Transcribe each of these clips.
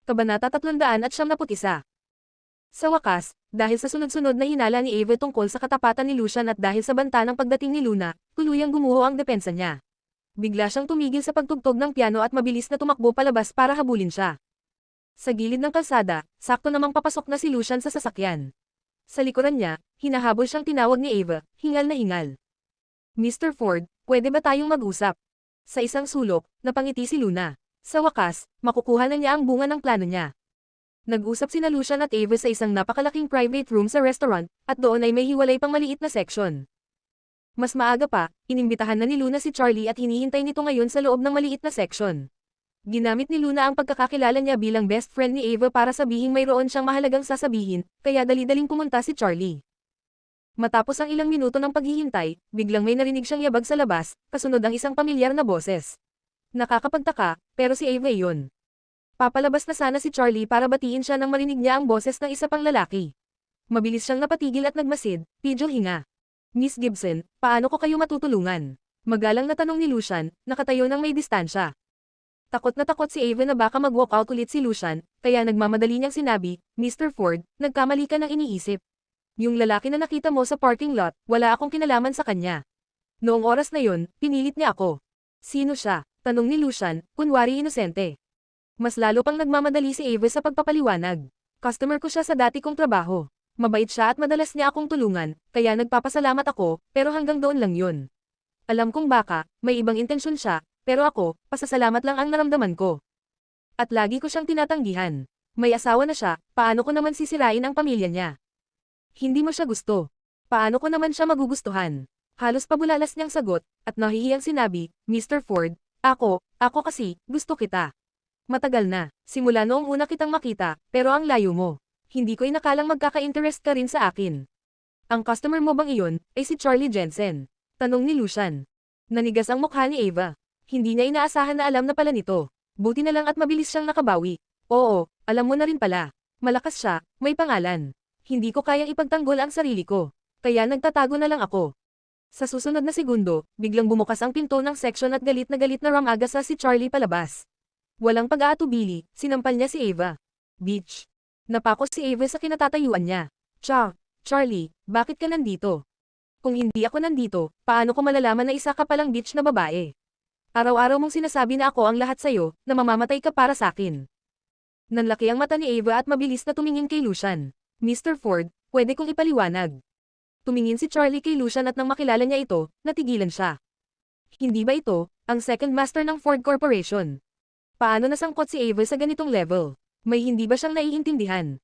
Kabanata 371. Sa wakas, dahil sa sunod-sunod na hinala ni Ava tungkol sa katapatan ni Lucian at dahil sa banta ng pagdating ni Luna, tuluyang gumuho ang depensa niya. Bigla siyang tumigil sa pagtugtog ng piano at mabilis na tumakbo palabas para habulin siya. Sa gilid ng kalsada, sakto namang papasok na si Lucian sa sasakyan. Sa likuran niya, hinahabol siyang tinawag ni Ava, hingal na hingal. Mr. Ford, pwede ba tayong mag-usap? Sa isang sulok, napangiti si Luna. Sa wakas, makukuha na niya ang bunga ng plano niya. Nag-usap sina Lucian at Ava sa isang napakalaking private room sa restaurant, at doon ay may hiwalay pang maliit na section. Mas maaga pa, inimbitahan na ni Luna si Charlie at hinihintay nito ngayon sa loob ng maliit na section. Ginamit ni Luna ang pagkakakilala niya bilang best friend ni Ava para sabihing mayroon siyang mahalagang sasabihin, kaya dali-daling pumunta si Charlie. Matapos ang ilang minuto ng paghihintay, biglang may narinig siyang yabag sa labas, kasunod ang isang pamilyar na boses. Nakakapagtaka, pero si Ava yun. Papalabas na sana si Charlie para batiin siya nang marinig niya ang boses ng isa pang lalaki. Mabilis siyang napatigil at nagmasid, pidyo hinga. Miss Gibson, paano ko kayo matutulungan? Magalang na tanong ni Lucian, nakatayo ng may distansya. Takot na takot si Ava na baka mag-walk out ulit si Lucian, kaya nagmamadali niyang sinabi, Mr. Ford, nagkamali ka ng iniisip. Yung lalaki na nakita mo sa parking lot, wala akong kinalaman sa kanya. Noong oras na yun, pinilit niya ako. Sino siya? Tanong ni Lucian, kunwari inosente. Mas lalo pang nagmamadali si Ava sa pagpapaliwanag. Customer ko siya sa dati kong trabaho. Mabait siya at madalas niya akong tulungan, kaya nagpapasalamat ako, pero hanggang doon lang yun. Alam kong baka, may ibang intensyon siya, pero ako, pasasalamat lang ang naramdaman ko. At lagi ko siyang tinatanggihan. May asawa na siya, paano ko naman sisirain ang pamilya niya? Hindi mo siya gusto. Paano ko naman siya magugustuhan? Halos pabulalas niyang sagot, at nahihiyang sinabi, Mr. Ford, ako kasi, gusto kita. Matagal na, simula noong una kitang makita, pero ang layo mo. Hindi ko inakalang magkaka-interest ka rin sa akin. Ang customer mo bang iyon, ay si Charlie Jensen? Tanong ni Lucian. Nanigas ang mukha ni Ava. Hindi niya inaasahan na alam na pala nito. Buti na lang at mabilis siyang nakabawi. Oo, alam mo na rin pala. Malakas siya, may pangalan. Hindi ko kayang ipagtanggol ang sarili ko. Kaya nagtatago na lang ako. Sa susunod na segundo, biglang bumukas ang pinto ng section at galit na ramagasa si Charlie palabas. Walang pag-aatubili, sinampal niya si Ava. Bitch. Napako si Ava sa kinatatayuan niya. Charlie, bakit ka nandito? Kung hindi ako nandito, paano ko malalaman na isa ka palang bitch na babae? Araw-araw mong sinasabi na ako ang lahat sa'yo, na mamamatay ka para sa'kin. Nanlaki ang mata ni Ava at mabilis na tumingin kay Lucian. Mr. Ford, pwede kong ipaliwanag. Tumingin si Charlie kay Lucian at nang makilala niya ito, natigilan siya. Hindi ba ito, ang second master ng Ford Corporation? Paano nasangkot si Ava sa ganitong level? May hindi ba siyang naiintindihan?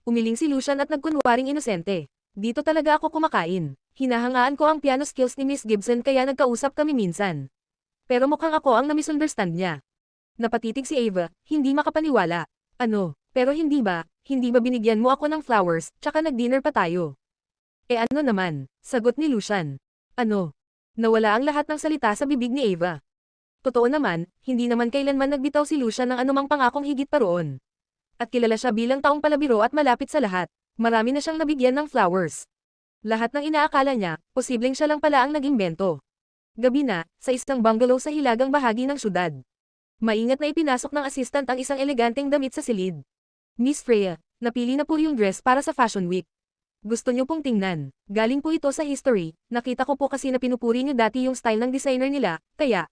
Umiling si Lucian at nagkunwaring inosente. Dito talaga ako kumakain. Hinahangaan ko ang piano skills ni Miss Gibson kaya nagkausap kami minsan. Pero mukhang ako ang na-misunderstand niya. Napatitig si Ava, hindi makapaniwala. Ano, pero hindi ba binigyan mo ako ng flowers, tsaka nag-dinner pa tayo? Ano naman, sagot ni Lucian. Ano? Nawala ang lahat ng salita sa bibig ni Ava. Totoo naman, hindi naman kailanman nagbitaw si Lucian ng anumang pangakong higit pa roon. At kilala siya bilang taong palabiro at malapit sa lahat. Marami na siyang nabigyan ng flowers. Lahat ng inaakala niya, posibleng siya lang pala ang nag-imbento. Gabi na, sa isang bungalow sa hilagang bahagi ng syudad. Maingat na ipinasok ng assistant ang isang eleganteng damit sa silid. Miss Freya, napili na po yung dress para sa Fashion Week. Gusto niyo pong tingnan. Galing po ito sa history, nakita ko po kasi na pinupuri niyo dati yung style ng designer nila, kaya.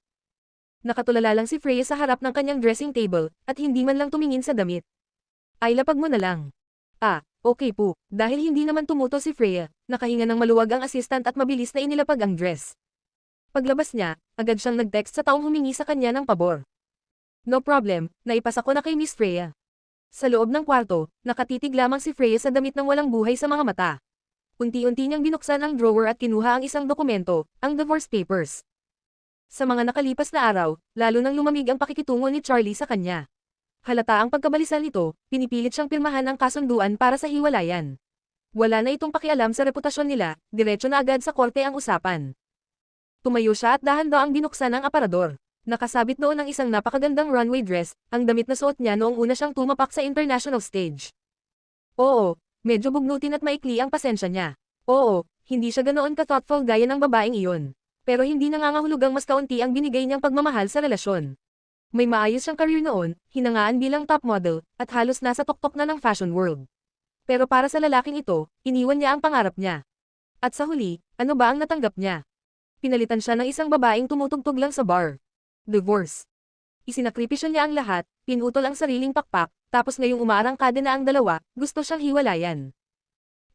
Nakatulala lang si Freya sa harap ng kanyang dressing table, at hindi man lang tumingin sa damit. Ay lapag mo na lang. Okay po, dahil hindi naman tumuto si Freya, nakahinga ng maluwag ang assistant at mabilis na inilapag ang dress. Paglabas niya, agad siyang nag-text sa taong humingi sa kanya ng pabor. No problem, naipasa ko na kay Miss Freya. Sa loob ng kwarto, nakatitig lamang si Freya sa damit ng walang buhay sa mga mata. Unti-unti niyang binuksan ang drawer at kinuha ang isang dokumento, ang divorce papers. Sa mga nakalipas na araw, lalo nang lumamig ang pakikitungo ni Charlie sa kanya. Halata ang pagkabalisan nito, pinipilit siyang pirmahan ang kasunduan para sa hiwalayan. Wala na itong pakialam sa reputasyon nila, diretso na agad sa korte ang usapan. Tumayo siya at dahan-daang binuksan ang aparador. Nakasabit doon ang isang napakagandang runway dress, ang damit na suot niya noong una siyang tumapak sa international stage. Oo, medyo bugnutin at maikli ang pasensya niya. Oo, hindi siya ganoon ka-thoughtful gaya ng babaeng iyon. Pero hindi nangangahulugang mas kaunti ang binigay niyang pagmamahal sa relasyon. May maayos siyang career noon, hinangaan bilang top model, at halos nasa tuktok na ng fashion world. Pero para sa lalaking ito, iniwan niya ang pangarap niya. At sa huli, ano ba ang natanggap niya? Pinalitan siya ng isang babaeng tumutugtog lang sa bar. Divorce. Isinakripisyo niya ang lahat, pinutol ang sariling pakpak, tapos ngayong umaarangkada na ang dalawa, gusto siyang hiwalayan.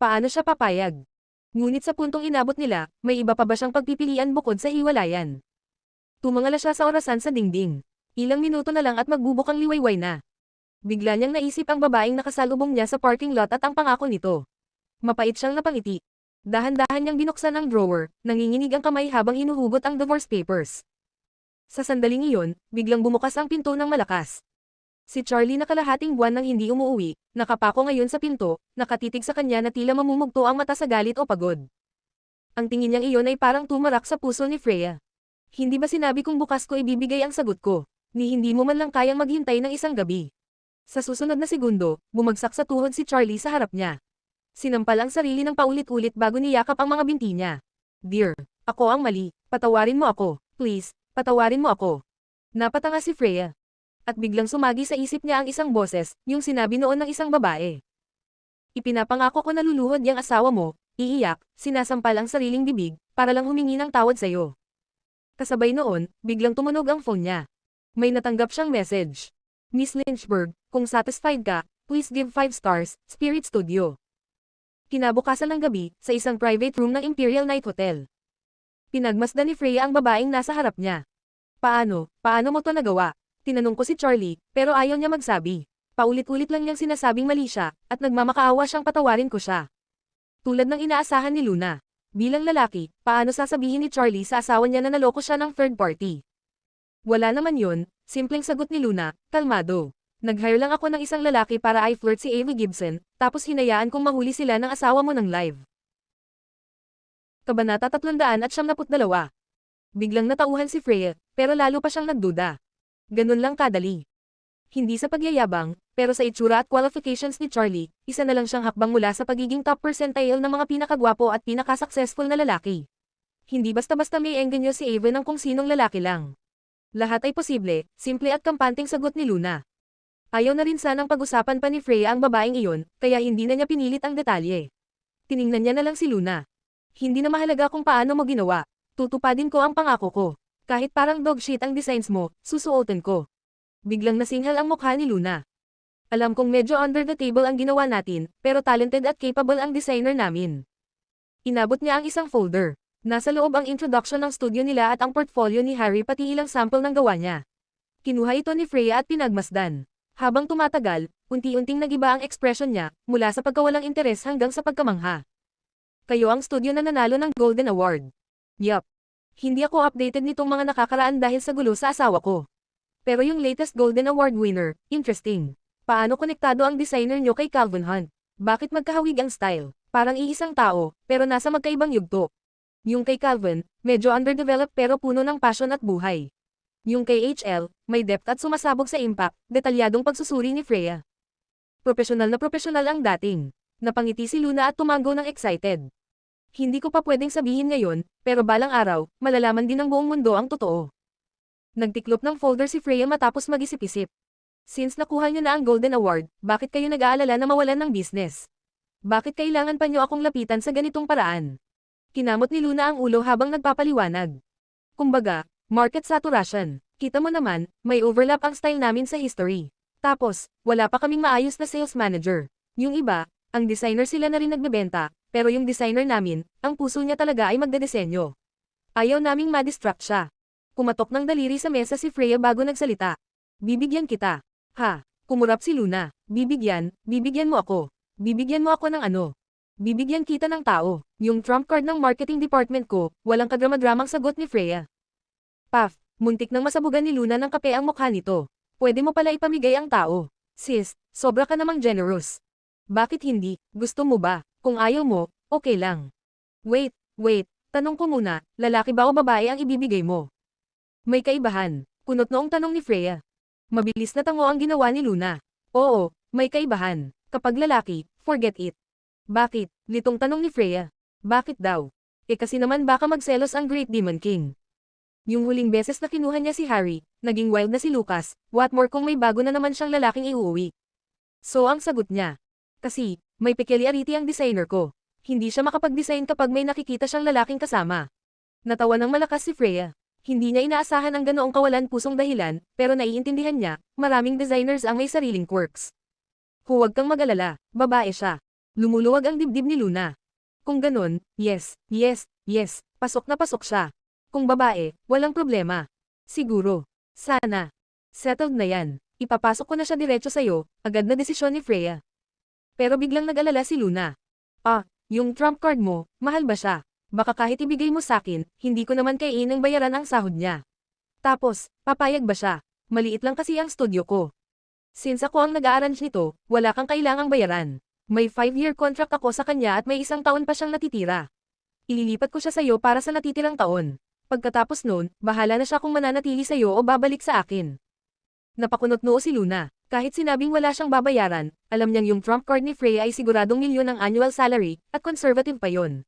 Paano siya papayag? Ngunit sa puntong inabot nila, may iba pa ba siyang pagpipilian bukod sa hiwalayan? Tumangala siya sa orasan sa dingding. Ilang minuto na lang at magbubukang liwayway na. Bigla niyang naisip ang babaeng nakasalubong niya sa parking lot at ang pangako nito. Mapait siyang napangiti. Dahan-dahan niyang binuksan ang drawer, nanginginig ang kamay habang hinuhugot ang divorce papers. Sa sandaling iyon, biglang bumukas ang pinto ng malakas. Si Charlie na kalahating buwan nang hindi umuuwi, nakapako ngayon sa pinto, nakatitig sa kanya na tila mamumugto ang mata sa galit o pagod. Ang tingin niyang iyon ay parang tumarak sa puso ni Freya. Hindi ba sinabi kong bukas ko ibibigay ang sagot ko? Ni hindi mo man lang kayang maghintay ng isang gabi. Sa susunod na segundo, bumagsak sa tuhod si Charlie sa harap niya. Sinampal ang sarili ng paulit-ulit bago niyakap ang mga binti niya. Dear, ako ang mali. Patawarin mo ako. Please, patawarin mo ako. Napatanga si Freya. At biglang sumagi sa isip niya ang isang boses, yung sinabi noon ng isang babae. Ipinapangako ko na luluhod yang asawa mo, iiyak, sinasampal ang sariling bibig, para lang humingi ng tawad sa'yo. Kasabay noon, biglang tumunog ang phone niya. May natanggap siyang message. Miss Lynchburg, kung satisfied ka, please give 5 stars, Spirit Studio. Kinabukasan ng gabi, sa isang private room ng Imperial Night Hotel. Pinagmasdan ni Freya ang babaeng nasa harap niya. Paano mo to nagawa? Tinanong ko si Charlie, pero ayaw niya magsabi. Paulit-ulit lang niyang sinasabing mali siya, at nagmamakaawa siyang patawarin ko siya. Tulad ng inaasahan ni Luna. Bilang lalaki, paano sasabihin ni Charlie sa asawa niya na naloko siya ng third party? Wala naman yun, simpleng sagot ni Luna, kalmado. Nag-hire lang ako ng isang lalaki para i-flirt si Avery Gibson, tapos hinayaan kong mahuli sila ng asawa mo ng live. Kabanata 372. Biglang natauhan si Freya, pero lalo pa siyang nagduda. Ganun lang kadali. Hindi sa pagyayabang, pero sa itsura at qualifications ni Charlie, isa na lang siyang hakbang mula sa pagiging top percentile ng mga pinakagwapo at pinakasuccessful na lalaki. Hindi basta-basta may engganyo si Ava ng kung sinong lalaki lang. Lahat ay posible, simple at kampanteng sagot ni Luna. Ayaw na rin sanang pag-usapan pa ni Freya ang babaeng iyon, kaya hindi na niya pinilit ang detalye. Tiningnan niya na lang si Luna. Hindi na mahalaga kung paano mo ginawa. Tutupadin ko ang pangako ko. Kahit parang dog shit ang designs mo, susuotin ko. Biglang nasinghal ang mukha ni Luna. Alam kong medyo under the table ang ginawa natin, pero talented at capable ang designer namin. Inabot niya ang isang folder. Nasa loob ang introduction ng studio nila at ang portfolio ni Harry pati ilang sample ng gawa niya. Kinuha ito ni Freya at pinagmasdan. Habang tumatagal, unti-unting nagiba ang ekspresyon niya, mula sa pagkawalang interes hanggang sa pagkamangha. Kayo ang studio na nanalo ng Golden Award. Yup. Hindi ako updated nitong mga nakakaraan dahil sa gulo sa asawa ko. Pero yung latest Golden Award winner, interesting. Paano konektado ang designer nyo kay Calvin Hunt? Bakit magkahawig ang style? Parang iisang tao, pero nasa magkaibang yugto. Yung kay Calvin, medyo underdeveloped pero puno ng passion at buhay. Yung kay HL, may depth at sumasabog sa impact, detalyadong pagsusuri ni Freya. Profesional na profesional ang dating. Napangiti si Luna at tumango ng excited. Hindi ko pa pwedeng sabihin ngayon, pero balang araw, malalaman din ng buong mundo ang totoo. Nagtiklop ng folder si Freya matapos mag-isip-isip. Since nakuha niyo na ang Golden Award, bakit kayo nag-aalala na mawalan ng business? Bakit kailangan pa niyo akong lapitan sa ganitong paraan? Kinamot ni Luna ang ulo habang nagpapaliwanag. Kumbaga, market saturation. Kita mo naman, may overlap ang style namin sa history. Tapos, wala pa kaming maayos na sales manager. Yung iba, ang designer sila na rin nagbebenta, pero yung designer namin, ang puso niya talaga ay magdedesenyo. Ayaw naming ma-distract siya. Kumatok ng daliri sa mesa si Freya bago nagsalita. Bibigyan kita. Ha, kumurap si Luna. Bibigyan mo ako. Bibigyan mo ako ng ano? Bibigyan kita ng tao. Yung trump card ng marketing department ko, walang kadrama-dramang sagot ni Freya. Paf, muntik nang masabugan ni Luna ng kape ang mukha nito. Pwede mo pala ipamigay ang tao. Sis, sobra ka namang generous. Bakit hindi? Gusto mo ba? Kung ayaw mo, okay lang. Wait, tanong ko muna, lalaki ba o babae ang ibibigay mo? May kaibahan. Kunot noong tanong ni Freya. Mabilis na tango ang ginawa ni Luna. Oo, may kaibahan. Kapag lalaki, forget it. Bakit? Litong tanong ni Freya. Bakit daw? Kasi naman baka magselos ang Great Demon King. Yung huling beses na kinuha niya si Harry, naging wild na si Lucas, what more kung may bago na naman siyang lalaking iuuwi. So ang sagot niya. Kasi, may peculiarity ang designer ko. Hindi siya makapag-design kapag may nakikita siyang lalaking kasama. Natawa ng malakas si Freya. Hindi niya inaasahan ang ganoong kawalan pusong dahilan, pero naiintindihan niya, maraming designers ang may sariling quirks. Huwag kang mag-alala, babae siya. Lumuluwag ang dibdib ni Luna. Kung ganon, yes, pasok na pasok siya. Kung babae, walang problema. Siguro. Sana. Settled na yan. Ipapasok ko na siya diretso sa'yo, agad na desisyon ni Freya. Pero biglang nag-alala si Luna. Yung trump card mo, mahal ba siya? Baka kahit ibigay mo sakin, hindi ko naman kaiinang bayaran ang sahod niya. Tapos, papayag ba siya? Maliit lang kasi ang studio ko. Since ako ang nag-a-arrange nito, wala kang kailangang bayaran. May 5-year contract ako sa kanya at may 1 taon pa siyang natitira. Ililipat ko siya sa'yo para sa natitirang taon. Pagkatapos noon, bahala na siya kung mananatili sa'yo o babalik sa akin. Napakunot noo si Luna. Kahit sinabing wala siyang babayaran, alam niyang yung trump card ni Freya ay siguradong milyon ang annual salary, at conservative pa yon.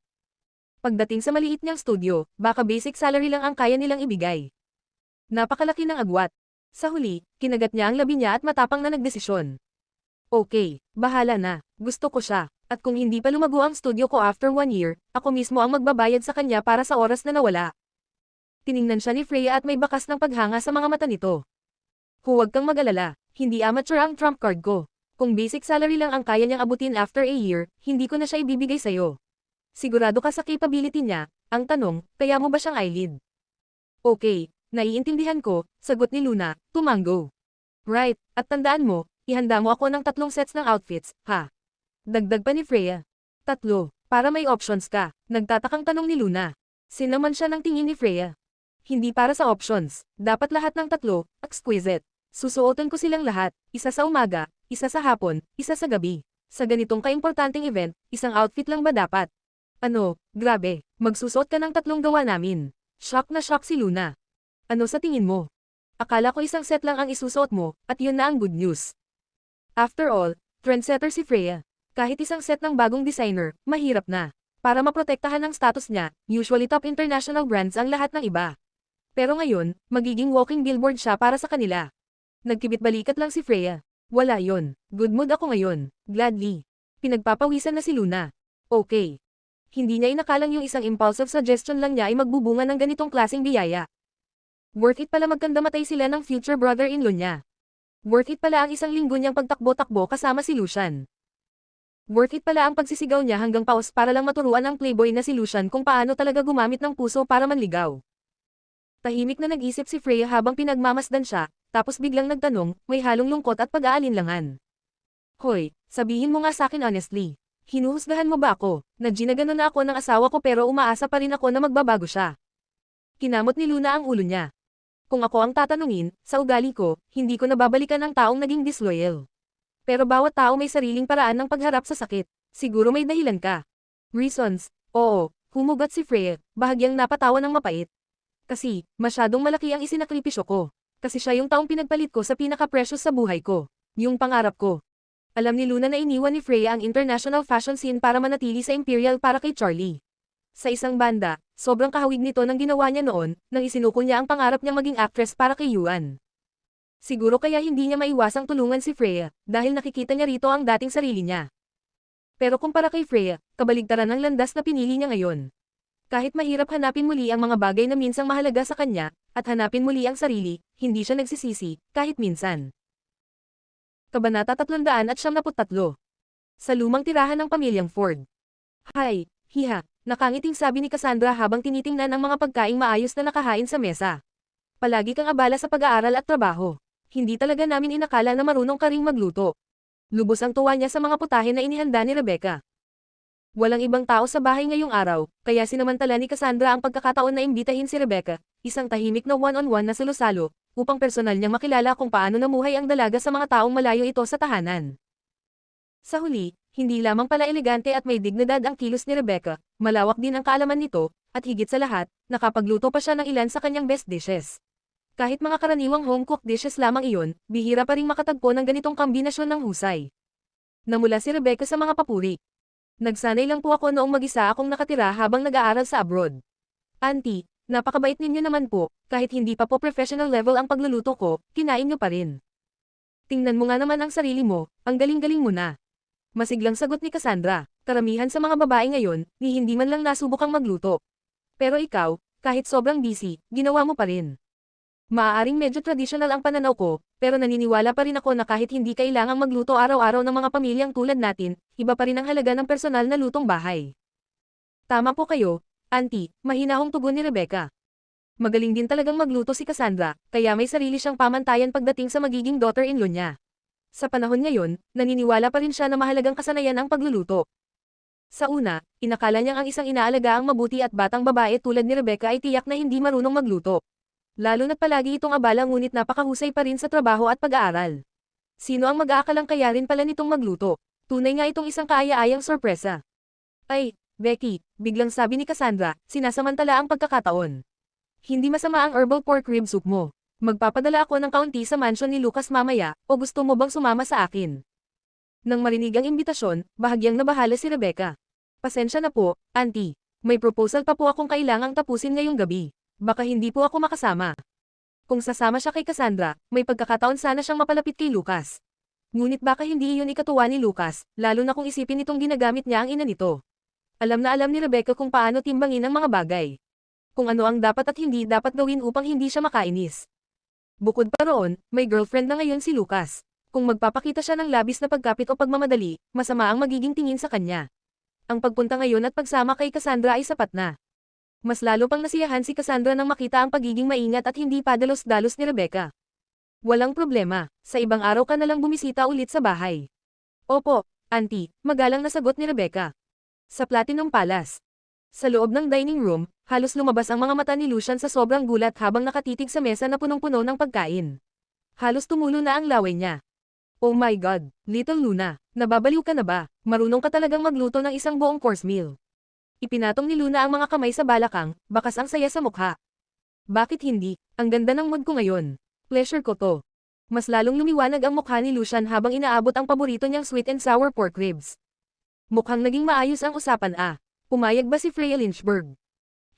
Pagdating sa maliit niyang studio, baka basic salary lang ang kaya nilang ibigay. Napakalaki ng agwat. Sa huli, kinagat niya ang labi niya at matapang na nagdesisyon. Okay, bahala na, gusto ko siya, at kung hindi pa lumago ang studio ko after 1 year, ako mismo ang magbabayad sa kanya para sa oras na nawala. Tiningnan siya ni Freya at may bakas ng paghanga sa mga mata nito. Huwag kang mag-alala, hindi amateur ang trump card ko. Kung basic salary lang ang kaya niyang abutin after a year, hindi ko na siya ibibigay sa'yo. Sigurado ka sa capability niya, ang tanong, kaya mo ba siyang eyelid? Okay, naiintindihan ko, sagot ni Luna, tumango. Right, at tandaan mo, ihanda mo ako ng 3 sets ng outfits, ha? Dagdag pa ni Freya. 3, para may options ka, nagtatakang tanong ni Luna. Sinaman siya ng tingin ni Freya. Hindi para sa options, dapat lahat ng 3, exquisite. Susuotan ko silang lahat, isa sa umaga, isa sa hapon, isa sa gabi. Sa ganitong kaimportanteng event, isang outfit lang ba dapat? Ano, grabe, magsusuot ka ng 3 gawa namin. Shock na shock si Luna. Ano sa tingin mo? Akala ko isang set lang ang isusuot mo, at yun na ang good news. After all, trendsetter si Freya. Kahit isang set ng bagong designer, mahirap na. Para maprotektahan ang status niya, usually top international brands ang lahat ng iba. Pero ngayon, magiging walking billboard siya para sa kanila. Nagkibit balikat lang si Freya. Wala yon. Good mood ako ngayon. Gladly. Pinagpapawisan na si Luna. Okay. Hindi niya inakalang yung isang impulsive suggestion lang niya ay magbubunga ng ganitong klaseng biyaya. Worth it pala magkandamatay sila ng future brother-in-law niya. Worth it pala ang 1 linggo niyang pagtakbo-takbo kasama si Lucian. Worth it pala ang pagsisigaw niya hanggang paos para lang maturuan ang playboy na si Lucian kung paano talaga gumamit ng puso para manligaw. Tahimik na nag-isip si Freya habang pinagmamasdan siya, tapos biglang nagtanong, may halong lungkot at pag-aalinlangan. Hoy, sabihin mo nga sakin honestly. Hinuhusgahan mo ba ako, na ginagano na ako ng asawa ko pero umaasa pa rin ako na magbabago siya? Kinamot ni Luna ang ulo niya. Kung ako ang tatanungin, sa ugali ko, hindi ko nababalikan ang taong naging disloyal. Pero bawat tao may sariling paraan ng pagharap sa sakit. Siguro may dahilan ka. Reasons? Oo, humugat si Freya, bahagyang napatawa ng mapait. Kasi, masyadong malaki ang isinakripisyo ko. Kasi siya yung taong pinagpalit ko sa pinaka-precious sa buhay ko. Yung pangarap ko. Alam ni Luna na iniwan ni Freya ang international fashion scene para manatili sa Imperial para kay Charlie. Sa isang banda, sobrang kahawig nito ng ginawa niya noon, nang isinuko niya ang pangarap niyang maging actress para kay Yuan. Siguro kaya hindi niya maiwasang tulungan si Freya, dahil nakikita niya rito ang dating sarili niya. Pero kumpara kay Freya, kabaligtaran ng landas na pinili niya ngayon. Kahit mahirap hanapin muli ang mga bagay na minsang mahalaga sa kanya, at hanapin muli ang sarili, hindi siya nagsisisi, kahit minsan. Kabanata 373. Sa lumang tirahan ng pamilyang Ford. Hay, hiha, nakangiting sabi ni Cassandra habang tinitingnan ang mga pagkaing maayos na nakahain sa mesa. Palagi kang abala sa pag-aaral at trabaho. Hindi talaga namin inakala na marunong ka ring magluto. Lubos ang tuwa niya sa mga putahe na inihanda ni Rebecca. Walang ibang tao sa bahay ngayong araw, kaya sinamantala ni Cassandra ang pagkakataon na imbitahin si Rebecca, isang tahimik na one-on-one na salo-salo, upang personal niyang makilala kung paano namuhay ang dalaga sa mga taong malayo ito sa tahanan. Sa huli, hindi lamang pala elegante at may dignidad ang kilos ni Rebecca, malawak din ang kaalaman nito, at higit sa lahat, nakapagluto pa siya ng ilan sa kanyang best dishes. Kahit mga karaniwang home-cooked dishes lamang iyon, bihira pa ring makatagpo ng ganitong kombinasyon ng husay. Namula si Rebecca sa mga papuri. Nagsanay lang po ako noong mag-isa akong nakatira habang nag-aaral sa abroad. Auntie, napakabait ninyo naman po, kahit hindi pa po professional level ang pagluluto ko, kinain nyo pa rin. Tingnan mo nga naman ang sarili mo, ang galing-galing mo na. Masiglang sagot ni Cassandra, karamihan sa mga babae ngayon, ni hindi man lang nasubukang magluto. Pero ikaw, kahit sobrang busy, ginawa mo pa rin. Maaaring medyo traditional ang pananaw ko, pero naniniwala pa rin ako na kahit hindi kailangang magluto araw-araw ng mga pamilyang tulad natin, iba pa rin ang halaga ng personal na lutong bahay. Tama po kayo, Auntie, mahinahong tugon ni Rebecca. Magaling din talagang magluto si Cassandra, kaya may sarili siyang pamantayan pagdating sa magiging daughter-in-law niya. Sa panahon ngayon, naniniwala pa rin siya na mahalagang kasanayan ang pagluluto. Sa una, inakala niyang ang isang inaalaga ang mabuti at batang babae tulad ni Rebecca ay tiyak na hindi marunong magluto. Lalo na't palagi itong abala ngunit napakahusay pa rin sa trabaho at pag-aaral. Sino ang mag-aakalang kaya rin pala nitong magluto? Tunay nga itong isang kaaya-ayang sorpresa. Ay, Becky, biglang sabi ni Cassandra, sinasamantala ang pagkakataon. Hindi masama ang herbal pork rib soup mo. Magpapadala ako ng kaunti sa mansion ni Lucas mamaya, o gusto mo bang sumama sa akin? Nang marinig ang imbitasyon, bahagyang nabahala si Rebecca. Pasensya na po, Auntie. May proposal pa po akong kailangang tapusin ngayong gabi. Baka hindi po ako makasama. Kung sasama siya kay Cassandra, may pagkakataon sana siyang mapalapit kay Lucas. Ngunit baka hindi iyon ikatuwa ni Lucas, lalo na kung isipin nitong ginagamit niya ang ina nito. Alam na alam ni Rebecca kung paano timbangin ang mga bagay. Kung ano ang dapat at hindi dapat gawin upang hindi siya makainis. Bukod pa roon, may girlfriend na ngayon si Lucas. Kung magpapakita siya ng labis na pagkapit o pagmamadali, masama ang magiging tingin sa kanya. Ang pagpunta ngayon at pagsama kay Cassandra ay sapat na. Mas lalo pang nasiyahan si Cassandra nang makita ang pagiging maingat at hindi padalos-dalos ni Rebecca. Walang problema, sa ibang araw ka na lang bumisita ulit sa bahay. Opo, Auntie, magalang na sagot ni Rebecca. Sa Platinum Palace. Sa loob ng dining room, halos lumabas ang mga mata ni Lucian sa sobrang gulat habang nakatitig sa mesa na punong-puno ng pagkain. Halos tumulo na ang laway niya. Oh my God, Little Luna, nababaliw ka na ba? Marunong ka talagang magluto ng isang buong course meal. Ipinatong ni Luna ang mga kamay sa balakang, bakas ang saya sa mukha. Bakit hindi? Ang ganda ng mood ko ngayon. Pleasure ko to. Mas lalong lumiwanag ang mukha ni Lucian habang inaabot ang paborito niyang sweet and sour pork ribs. Mukhang naging maayos ang usapan Pumayag ba si Freya Lynchburg?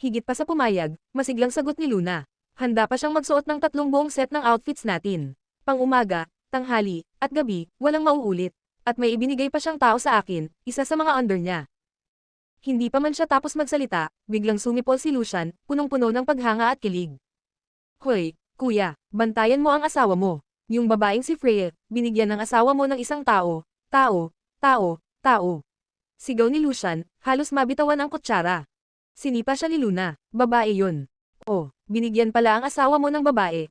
Higit pa sa pumayag, masiglang sagot ni Luna. Handa pa siyang magsuot ng 3 buong set ng outfits natin. Pang-umaga, tanghali, at gabi, walang mauulit. At may ibinigay pa siyang tao sa akin, isa sa mga under niya. Hindi pa man siya tapos magsalita, biglang sumipol si Lucian, punong-puno ng paghanga at kilig. Hoy, kuya, bantayan mo ang asawa mo. Yung babaeng si Freya, binigyan ng asawa mo ng isang tao. Sigaw ni Lucian, halos mabitawan ang kutsara. Sinipa siya ni Luna, babae yun. Oh, binigyan pala ang asawa mo ng babae.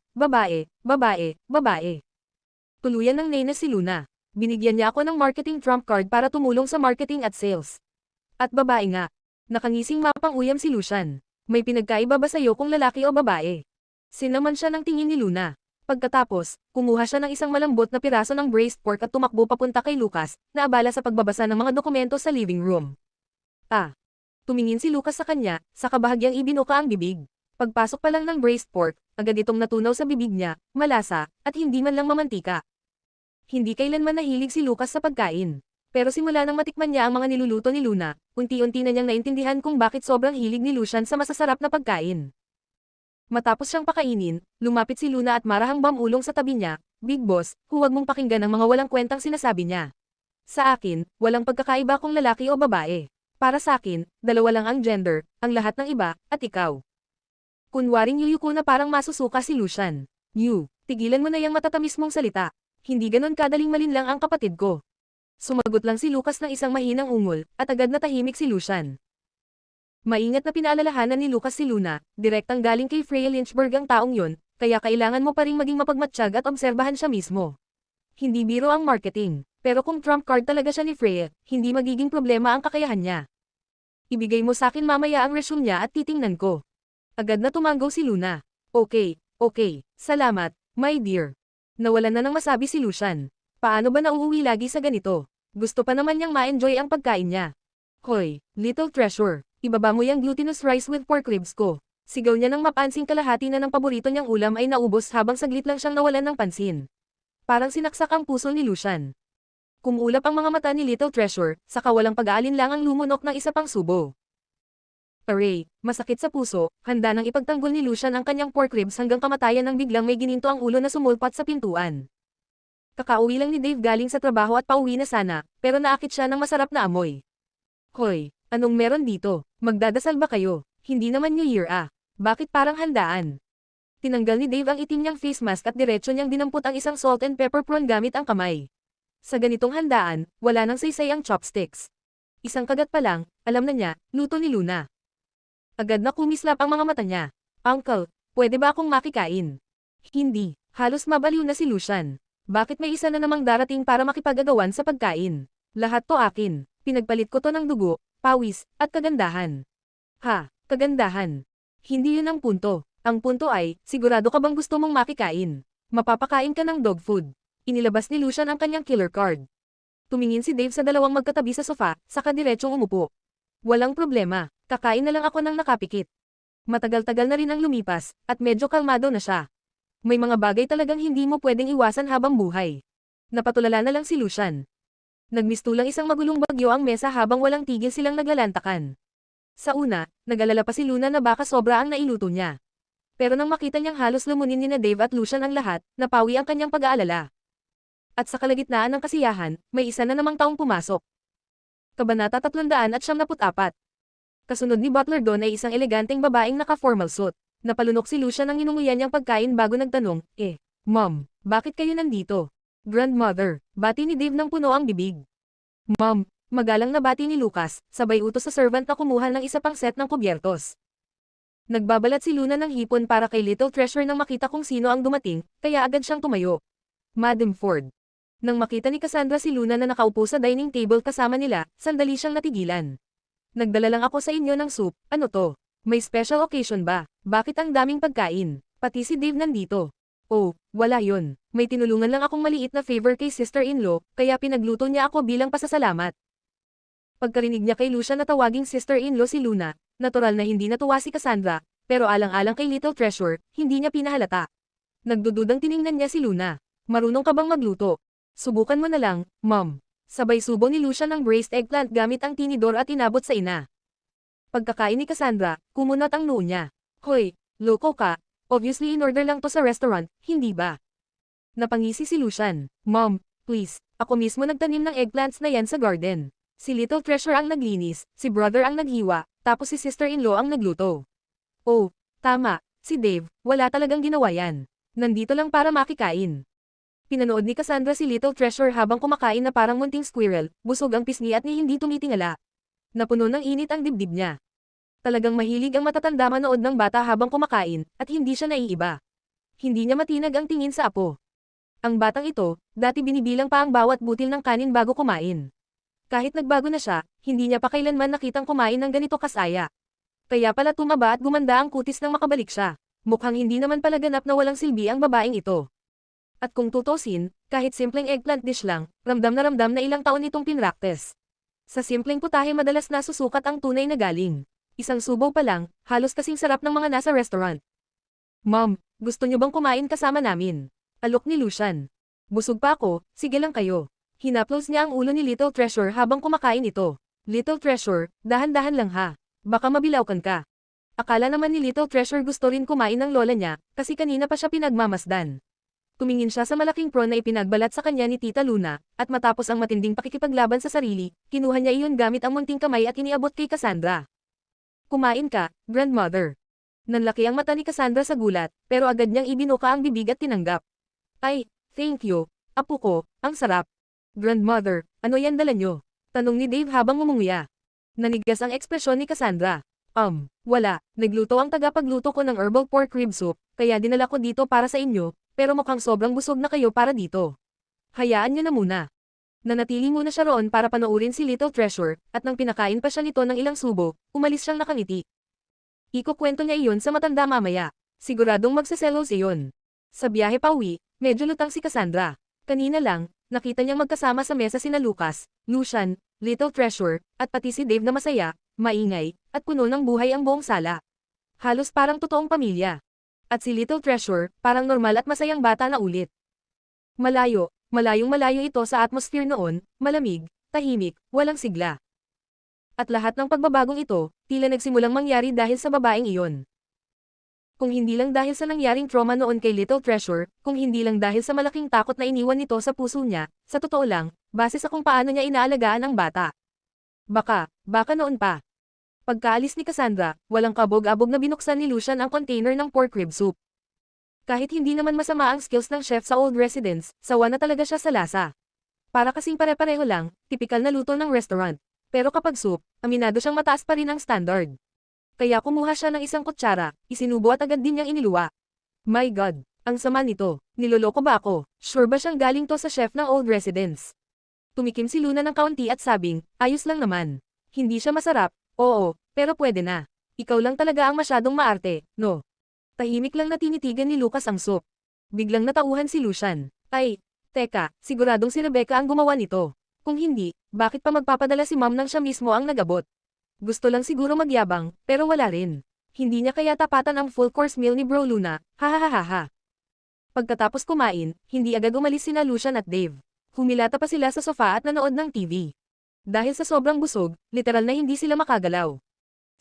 Tuluyan ng nena si Luna. Binigyan niya ako ng marketing trump card para tumulong sa marketing at sales. At babae nga. Nakangising mapang uyam si Lucian. May pinagkaiba ba sa'yo kung lalaki o babae? Sinaman siya ng tingin ni Luna. Pagkatapos, kumuha siya ng isang malambot na piraso ng braised pork at tumakbo papunta kay Lucas, na abala sa pagbabasa ng mga dokumento sa living room. Tumingin si Lucas sa kanya, saka bahagyang ibinuka ang bibig. Pagpasok pa lang ng braised pork, agad itong natunaw sa bibig niya, malasa, at hindi man lang mamantika. Hindi kailanman nahilig si Lucas sa pagkain. Pero simula nang matikman niya ang mga niluluto ni Luna, unti-unti na niyang naintindihan kung bakit sobrang hilig ni Lucian sa masasarap na pagkain. Matapos siyang pakainin, lumapit si Luna at marahang bamulong sa tabi niya, Big Boss, huwag mong pakinggan ang mga walang kwentang sinasabi niya. Sa akin, walang pagkakaiba kung lalaki o babae. Para sa akin, dalawa lang ang gender, ang lahat ng iba, at ikaw. Kunwaring yuyuko na parang masusuka si Lucian. Tigilan mo na yung matatamis mong salita. Hindi ganon kadaling malinlang ang kapatid ko. Sumagot lang si Lucas ng isang mahinang ungol, at agad na tahimik si Lucian. Maingat na pinaalalahanan ni Lucas si Luna, direktang galing kay Freya Lynchburg ang taong yon, kaya kailangan mo pa ring maging mapagmatsyag at obserbahan siya mismo. Hindi biro ang marketing, pero kung trump card talaga siya ni Freya, hindi magiging problema ang kakayahan niya. Ibigay mo sa akin mamaya ang resume niya at titingnan ko. Agad na tumanggaw si Luna. Okay, salamat, my dear. Nawalan na ng masabi si Lucian. Paano ba nauuwi lagi sa ganito? Gusto pa naman niyang ma-enjoy ang pagkain niya. Hoy, little treasure, ibaba mo yung glutinous rice with pork ribs ko. Sigaw niya nang mapansing kalahati na ng paborito niyang ulam ay naubos habang saglit lang siyang nawalan ng pansin. Parang sinaksak ang puso ni Lucian. Kumuulap ang mga mata ni Little Treasure, saka walang pag-aalinlangang lumunok ng isa pang subo. Aray, masakit sa puso, handa nang ipagtanggol ni Lucian ang kanyang pork ribs hanggang kamatayan nang biglang may gininto ang ulo na sumulpat sa pintuan. Kakauwi lang ni Dave galing sa trabaho at pauwi na sana, pero naakit siya ng masarap na amoy. Hoy, anong meron dito? Magdadasal ba kayo? Hindi naman New Year ah. Bakit parang handaan? Tinanggal ni Dave ang itim niyang face mask at diretso niyang dinampot ang isang salt and pepper prawn gamit ang kamay. Sa ganitong handaan, wala nang saysay ang chopsticks. Isang kagat pa lang, alam na niya, luto ni Luna. Agad na kumislap ang mga mata niya. Uncle, pwede ba akong makikain? Hindi, halos mabaliw na si Lucian. Bakit may isa na namang darating para makipag-agawan sa pagkain? Lahat to akin, pinagpalit ko to ng dugo, pawis, at kagandahan. Ha, kagandahan. Hindi yun ang punto. Ang punto ay, sigurado ka bang gusto mong makikain? Mapapakain ka ng dog food. Inilabas ni Lucian ang kanyang killer card. Tumingin si Dave sa dalawang magkatabi sa sofa, saka diretsong umupo. Walang problema, kakain na lang ako ng nakapikit. Matagal-tagal na rin ang lumipas, at medyo kalmado na siya. May mga bagay talagang hindi mo pwedeng iwasan habang buhay. Napatulala na lang si Lucian. Nagmistulang isang magulong bagyo ang mesa habang walang tigil silang naglalantakan. Sa una, nag-alala pa si Luna na baka sobra ang nailuto niya. Pero nang makita niyang halos lumunin ni na Dave at Lucian ang lahat, napawi ang kanyang pag-aalala. At sa kalagitnaan ng kasiyahan, may isa na namang taong pumasok. Kabanata 374. Kasunod ni Butler doon ay isang eleganteng babaeng naka-formal suit. Napalunok si Lucian nang inunguyan niyang pagkain bago nagtanong, Mom, bakit kayo nandito? Grandmother, bati ni Dave nang puno ang bibig. Mom, magalang na bati ni Lucas, sabay utos sa servant na kumuha ng isa pang set ng kubyertos. Nagbabalat si Luna ng hipon para kay Little Treasure nang makita kung sino ang dumating, kaya agad siyang tumayo. Madam Ford. Nang makita ni Cassandra si Luna na nakaupo sa dining table kasama nila, sandali siyang natigilan. Nagdala lang ako sa inyo ng soup, ano to? May special occasion ba? Bakit ang daming pagkain? Pati si Dave nandito. Oh, wala yon. May tinulungan lang akong maliit na favor kay sister-in-law, kaya pinagluto niya ako bilang pasasalamat. Pagkarinig niya kay Lucian na tawaging sister-in-law si Luna, natural na hindi natuwa si Cassandra, pero alang-alang kay Little Treasure, hindi niya pinahalata. Nagdududang tiningnan niya si Luna. Marunong ka bang magluto? Subukan mo na lang, Mom. Sabay subo ni Lucian ng braised eggplant gamit ang tinidor at inabot sa ina. Pagkakain ni Cassandra, kumunot ang noo niya. Hoy, loko ka, obviously in order lang to sa restaurant, hindi ba? Napangisi si Lucian. Mom, please, ako mismo nagtanim ng eggplants na yan sa garden. Si Little Treasure ang naglinis, si brother ang naghiwa, tapos si sister-in-law ang nagluto. Oh, tama, si Dave, wala talagang ginawa yan. Nandito lang para makikain. Pinanood ni Cassandra si Little Treasure habang kumakain na parang munting squirrel, busog ang pisngi at ni hindi tumitingala. Napuno ng init ang dibdib niya. Talagang mahilig ang matatanda manood ng bata habang kumakain, at hindi siya naiiba. Hindi niya matinag ang tingin sa apo. Ang batang ito, dati binibilang pa ang bawat butil ng kanin bago kumain. Kahit nagbago na siya, hindi niya pa kailanman nakitang kumain ng ganito kasaya. Kaya pala tumaba at gumanda ang kutis nang makabalik siya. Mukhang hindi naman pala ganap na walang silbi ang babaeng ito. At kung tutusin, kahit simpleng eggplant dish lang, ramdam na ilang taon itong pinraktes. Sa simpleng putahe madalas nasusukat ang tunay na galing. Isang subo pa lang, halos kasing sarap ng mga nasa restaurant. Mom, gusto niyo bang kumain kasama namin? Alok ni Lucian. Busog pa ako, sige lang kayo. Hinaplos niya ang ulo ni Little Treasure habang kumakain ito. Little Treasure, dahan-dahan lang ha. Baka mabilaukan ka. Akala naman ni Little Treasure gusto rin kumain ng lola niya, kasi kanina pa siya pinagmamasdan. Tumingin siya sa malaking prawn na ipinagbalat sa kanya ni Tita Luna, at matapos ang matinding pakikipaglaban sa sarili, kinuha niya iyon gamit ang munting kamay at iniabot kay Cassandra. Kumain ka, grandmother. Nanlaki ang mata ni Cassandra sa gulat, pero agad niyang ibinuka ang bibig at tinanggap. Ay, thank you, apo ko, ang sarap. Grandmother, ano yan dala niyo? Tanong ni Dave habang ngumunguya. Nanigas ang ekspresyon ni Cassandra. Wala, nagluto ang tagapagluto ko ng herbal pork rib soup, kaya dinala ko dito para sa inyo, pero mukhang sobrang busog na kayo para dito. Hayaan niyo na muna. Nanatili muna siya roon para panoorin si Little Treasure, at nang pinakain pa siya nito ng ilang subo, umalis siyang nakangiti. Ikukwento niya iyon sa matanda mamaya. Siguradong magsaselos iyon. Sa biyahe pa uwi, medyo lutang si Cassandra. Kanina lang, nakita niyang magkasama sa mesa sina Lucas, Lucian, Little Treasure, at pati si Dave na masaya, maingay, at puno ng buhay ang buong sala. Halos parang totoong pamilya. At si Little Treasure, parang normal at masayang bata na ulit. Malayong malayo ito sa atmosphere noon, malamig, tahimik, walang sigla. At lahat ng pagbabagong ito, tila nagsimulang mangyari dahil sa babaeng iyon. Kung hindi lang dahil sa nangyaring trauma noon kay Little Treasure, kung hindi lang dahil sa malaking takot na iniwan nito sa puso niya, sa totoo lang, base sa kung paano niya inaalagaan ang bata. Baka noon pa. Pagkaalis ni Cassandra, walang kabog-abog na binuksan ni Lucian ang container ng pork rib soup. Kahit hindi naman masama ang skills ng chef sa old residence, sawa na talaga siya sa lasa. Para kasing pare-pareho lang, tipikal na luto ng restaurant. Pero kapag soup, aminado siyang mataas pa rin ang standard. Kaya kumuha siya ng isang kutsara, isinubo at agad din niyang iniluwa. My God, ang sama nito, niloloko ba ako? Sure ba siyang galing to sa chef ng old residence? Tumikim si Luna ng kaunti at sabing, ayos lang naman. Hindi siya masarap, oo, pero pwede na. Ikaw lang talaga ang masyadong maarte, no? Tahimik lang na tinitigan ni Lucas ang soup. Biglang natauhan si Lucian. Ay, teka, siguradong si Rebecca ang gumawa nito. Kung hindi, bakit pa magpapadala si ma'am nang siya mismo ang nagabot? Gusto lang siguro magyabang, pero wala rin. Hindi niya kaya tapatan ang full course meal ni Bro Luna, hahaha. Pagkatapos kumain, hindi agad umalis sina Lucian at Dave. Humilata pa sila sa sofa at nanood ng TV. Dahil sa sobrang busog, literal na hindi sila makagalaw.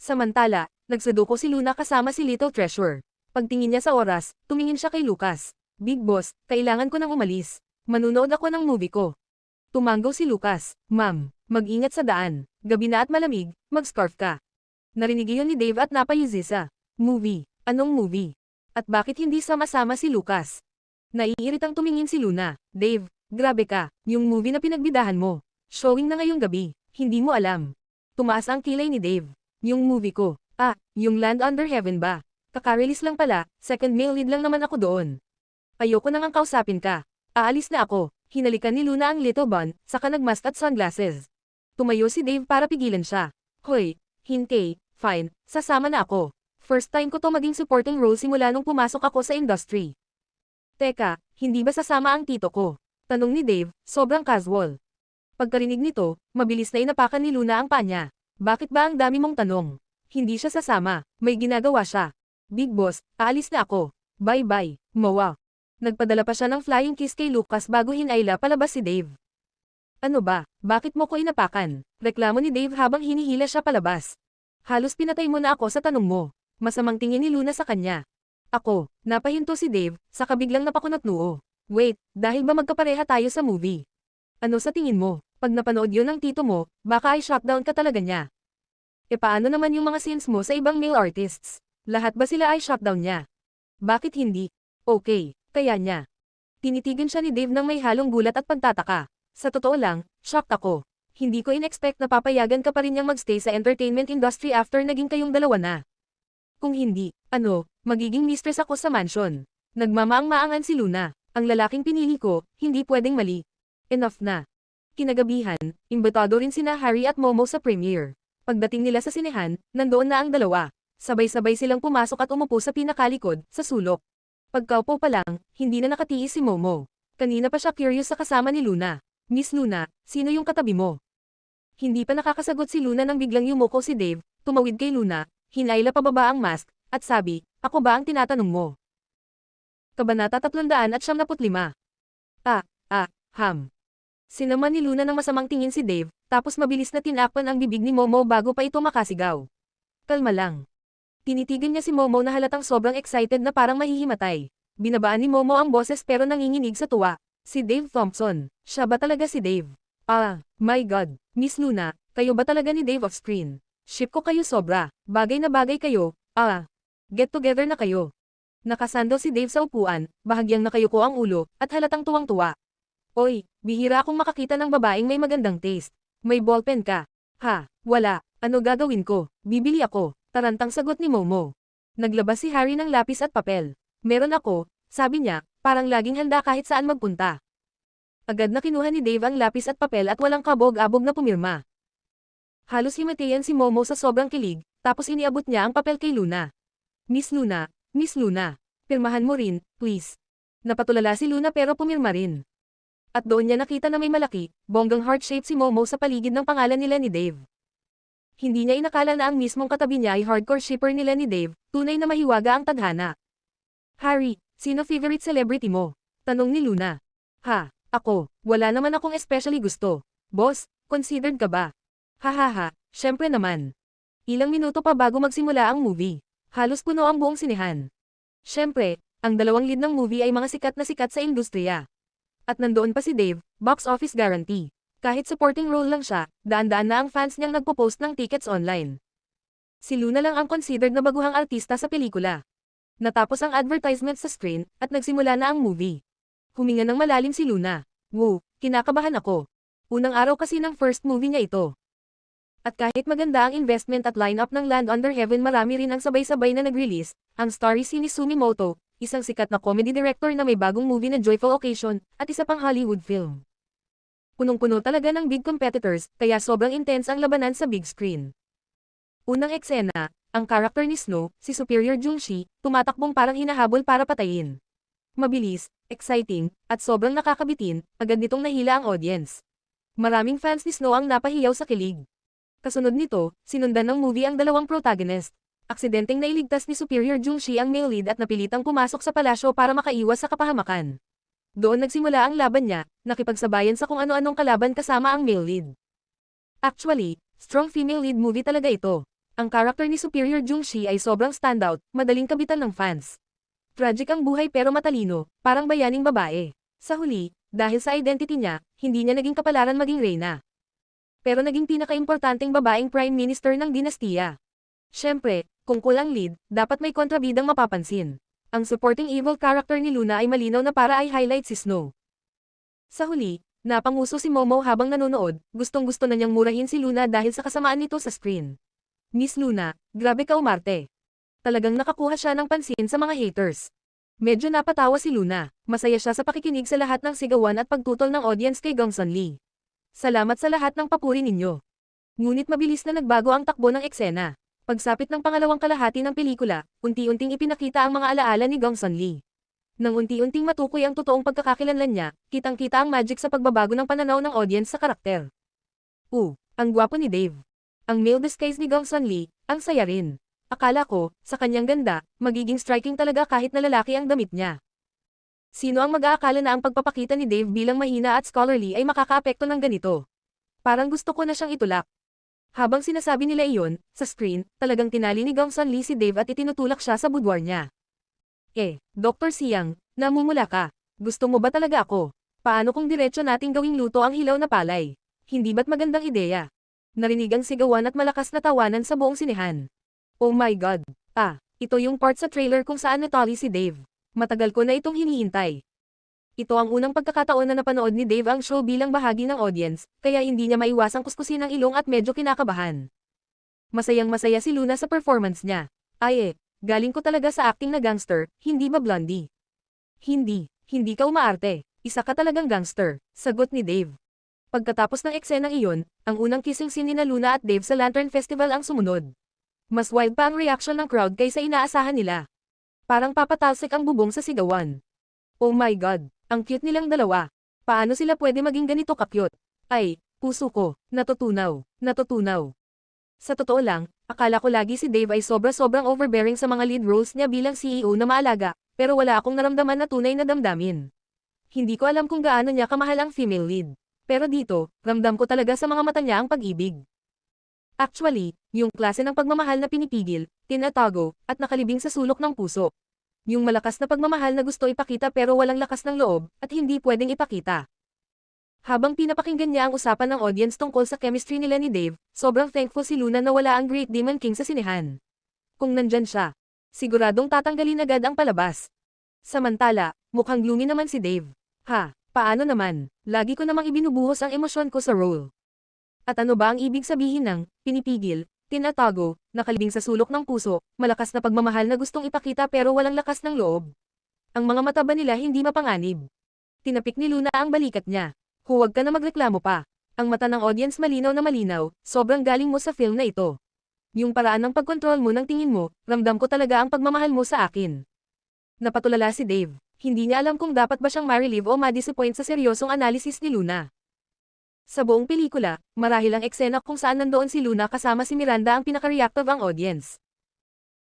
Samantala, nagsuduko si Luna kasama si Little Treasure. Pagtingin niya sa oras, tumingin siya kay Lucas. Big boss, kailangan ko nang umalis. Manunood ako ng movie ko. Tumanggaw si Lucas, Ma'am, mag-ingat sa daan. Gabi na at malamig, mag-scarf ka. Narinig iyon ni Dave at napayuzisa. Movie? Anong movie? At bakit hindi sama-sama si Lucas? Naiiritang tumingin si Luna. Dave, grabe ka, yung movie na pinagbidahan mo. Showing na ngayong gabi, hindi mo alam. Tumaas ang kilay ni Dave. Yung movie ko, yung Land Under Heaven ba? Kakarelease lang pala, second male lead lang naman ako doon. Ayoko nang kausapin ka. Aalis na ako. Hinalikan ni Luna ang little bun, saka nagmask at sunglasses. Tumayo si Dave para pigilan siya. Hoy, Hinkay, fine, sasama na ako. First time ko to maging supporting role simula nung pumasok ako sa industry. Teka, hindi ba sasama ang tito ko? Tanong ni Dave, sobrang casual. Pagkarinig nito, mabilis na inapakan ni Luna ang panya. Bakit ba ang dami mong tanong? Hindi siya sasama, may ginagawa siya. Big boss, aalis na ako. Bye-bye, Moa. Nagpadala pa siya ng flying kiss kay Lucas bago hinayla palabas si Dave. Ano ba, bakit mo ko inapakan? Reklamo ni Dave habang hinihila siya palabas. Halos pinatay mo na ako sa tanong mo. Masamang tingin ni Luna sa kanya. Ako, napahinto si Dave, saka biglang napakunot noo. Wait, dahil ba magkapareha tayo sa movie? Ano sa tingin mo, pag napanood yun ng tito mo, baka ay shutdown ka talaga niya. E paano naman yung mga scenes mo sa ibang male artists? Lahat ba sila ay shutdown niya? Bakit hindi? Okay, kaya niya. Tinitigan siya ni Dave nang may halong gulat at pagtataka. Sa totoo lang, shocked ako. Hindi ko in-expect na papayagan ka pa rin niyang magstay sa entertainment industry after naging kayong dalawa na. Kung hindi, magiging mistress ako sa mansion. Nagmamaang-maangan si Luna. Ang lalaking pinili ko, hindi pwedeng mali. Enough na. Kinagabihan, imbitado rin sina Harry at Momo sa premiere. Pagdating nila sa sinehan, nandoon na ang dalawa. Sabay-sabay silang pumasok at umupo sa pinakalikod, sa sulok. Pagkaupo pa lang, hindi na nakatiis si Momo. Kanina pa siya curious sa kasama ni Luna. Miss Luna, sino yung katabi mo? Hindi pa nakakasagot si Luna nang biglang yumuko si Dave, tumawid kay Luna, hinayla pababa ang mask, at sabi, ako ba ang tinatanong mo? Kabanata 375. Sinaman ni Luna ng masamang tingin si Dave, tapos mabilis na tinakpan ang bibig ni Momo bago pa ito makasigaw. Kalma lang. Tinitigan niya si Momo na halatang sobrang excited na parang mahihimatay. Binabaan ni Momo ang boses pero nanginginig sa tuwa. Si Dave Thompson. Siya ba talaga si Dave? My God. Miss Luna, kayo ba talaga ni Dave off-screen? Ship ko kayo sobra. Bagay na bagay kayo. Get together na kayo. Nakasando si Dave sa upuan, bahagyang nakayuko ang ulo, at halatang tuwang-tuwa. Oy, bihira akong makakita ng babaeng may magandang taste. May ballpen ka? Wala. Ano gagawin ko? Bibili ako. Tarantang sagot ni Momo. Naglabas si Harry ng lapis at papel. Meron ako, sabi niya, parang laging handa kahit saan magpunta. Agad na kinuha ni Dave ang lapis at papel at walang kabog-abog na pumirma. Halos himatayan si Momo sa sobrang kilig, tapos iniabot niya ang papel kay Luna. Miss Luna, pirmahan mo rin, please. Napatulala si Luna pero pumirma rin. At doon niya nakita na may malaki, bonggang heart-shape si Momo sa paligid ng pangalan nila ni Dave. Hindi niya inakala na ang mismong katabi niya ay hardcore shipper nila ni Dave, tunay na mahiwaga ang tadhana. Harry, sino favorite celebrity mo? Tanong ni Luna. Ako, wala naman akong especially gusto. Boss, considered ka ba? Hahaha, syempre naman. Ilang minuto pa bago magsimula ang movie. Halos puno ang buong sinehan. Syempre, ang dalawang lead ng movie ay mga sikat na sikat sa industriya. At nandoon pa si Dave, box office guarantee. Kahit supporting role lang siya, daan-daan na ang fans niyang nagpo-post ng tickets online. Si Luna lang ang considered na baguhang artista sa pelikula. Natapos ang advertisement sa screen, at nagsimula na ang movie. Huminga ng malalim si Luna. Wow, kinakabahan ako. Unang araw kasi ng first movie niya ito. At kahit maganda ang investment at lineup ng Land Under Heaven, marami rin ang sabay-sabay na nag-release. Ang starry si Sumimoto, isang sikat na comedy director na may bagong movie na Joyful Occasion, at isa pang Hollywood film. Punong-puno talaga ng big competitors, kaya sobrang intense ang labanan sa big screen. Unang eksena, ang karakter ni Snow, si Superior Jungshi, tumatakbong parang hinahabol para patayin. Mabilis, exciting, at sobrang nakakabitin, agad nitong nahila ang audience. Maraming fans ni Snow ang napahiyaw sa kilig. Kasunod nito, sinundan ng movie ang dalawang protagonist. Aksidenteng nailigtas ni Superior Jungshi ang male lead at napilitang pumasok sa palasyo para makaiwas sa kapahamakan. Doon nagsimula ang laban niya, nakipagsabayan sa kung ano-anong kalaban kasama ang male lead. Actually, strong female lead movie talaga ito. Ang karakter ni Superior Jungshi ay sobrang standout, madaling kabitan ng fans. Tragic ang buhay pero matalino, parang bayaning babae. Sa huli, dahil sa identity niya, hindi niya naging kapalaran maging reyna. Pero naging pinakaimportanteng babaeng prime minister ng dinastiya. Siyempre, kung cool ang lead, dapat may kontrabidang mapapansin. Ang supporting evil character ni Luna ay malinaw na para ay highlight si Snow. Sa huli, napanguso si Momo habang nanonood, gustong-gusto na niyang murahin si Luna dahil sa kasamaan nito sa screen. Miss Luna, grabe ka umarte. Talagang nakakuha siya ng pansin sa mga haters. Medyo napatawa si Luna, masaya siya sa pakikinig sa lahat ng sigawan at pagtutol ng audience kay Gongsun Lee. Salamat sa lahat ng papuri ninyo. Ngunit mabilis na nagbago ang takbo ng eksena. Pagsapit ng pangalawang kalahati ng pelikula, unti-unting ipinakita ang mga alaala ni Gongsun Lee. Nang unti-unting matukoy ang totoong pagkakakilanlan niya, kitang-kita ang magic sa pagbabago ng pananaw ng audience sa karakter. Ang gwapo ni Dave. Ang male disguise ni Gongsun Lee, ang saya rin. Akala ko, sa kanyang ganda, magiging striking talaga kahit na lalaki ang damit niya. Sino ang mag-aakala na ang pagpapakita ni Dave bilang mahina at scholarly ay makakaapekto ng ganito? Parang gusto ko na siyang itulak. Habang sinasabi nila iyon, sa screen, talagang tinali ni Gongsun Lee si Dave at itinutulak siya sa boudoir niya. Dr. Siang, namumula ka. Gusto mo ba talaga ako? Paano kung diretso nating gawing luto ang hilaw na palay? Hindi ba't magandang ideya? Narinig ang sigawan at malakas na tawanan sa buong sinehan. Oh my God! Ito yung part sa trailer kung saan natali si Dave. Matagal ko na itong hinihintay. Ito ang unang pagkakataon na napanood ni Dave ang show bilang bahagi ng audience, kaya hindi niya maiwasang kuskusin ang ilong at medyo kinakabahan. Masayang-masaya si Luna sa performance niya. Galing ko talaga sa acting na gangster, hindi ba Blondie? Hindi ka umaarte. Isa ka talagang gangster, sagot ni Dave. Pagkatapos ng eksenang iyon, ang unang kissing scene ni Luna at Dave sa Lantern Festival ang sumunod. Mas wild pa ang reaction ng crowd kaysa inaasahan nila. Parang papatalsik ang bubong sa sigawan. Oh my God, ang cute nilang dalawa. Paano sila pwede maging ganito ka-cute? Puso ko, natutunaw. Sa totoo lang, akala ko lagi si Dave ay sobra-sobrang overbearing sa mga lead roles niya bilang CEO na maalaga, pero wala akong naramdaman na tunay na damdamin. Hindi ko alam kung gaano niya kamahal ang female lead. Pero dito, ramdam ko talaga sa mga mata niya ang pag-ibig. Actually, yung klase ng pagmamahal na pinipigil, tinatago, at nakalibing sa sulok ng puso. Yung malakas na pagmamahal na gusto ipakita pero walang lakas ng loob, at hindi pwedeng ipakita. Habang pinapakinggan niya ang usapan ng audience tungkol sa chemistry nila ni Dave, sobrang thankful si Luna na wala ang Great Demon King sa sinehan. Kung nandyan siya, siguradong tatanggalin agad ang palabas. Samantala, mukhang gloomy naman si Dave. Paano naman? Lagi ko namang ibinubuhos ang emosyon ko sa role. At ano ba ang ibig sabihin ng pinipigil, tinatago, nakalibing sa sulok ng puso, malakas na pagmamahal na gustong ipakita pero walang lakas ng loob? Ang mga mata ba nila hindi mapanganib? Tinapik ni Luna ang balikat niya. Huwag ka na magreklamo pa. Ang mata ng audience malinaw na malinaw, sobrang galing mo sa film na ito. Yung paraan ng pagkontrol mo ng tingin mo, ramdam ko talaga ang pagmamahal mo sa akin. Napatulala si Dave. Hindi niya alam kung dapat ba siyang ma-relieve o ma-disappoint sa seryosong analysis ni Luna. Sa buong pelikula, marahil ang eksena kung saan nandoon si Luna kasama si Miranda ang pinaka-reactive ang audience.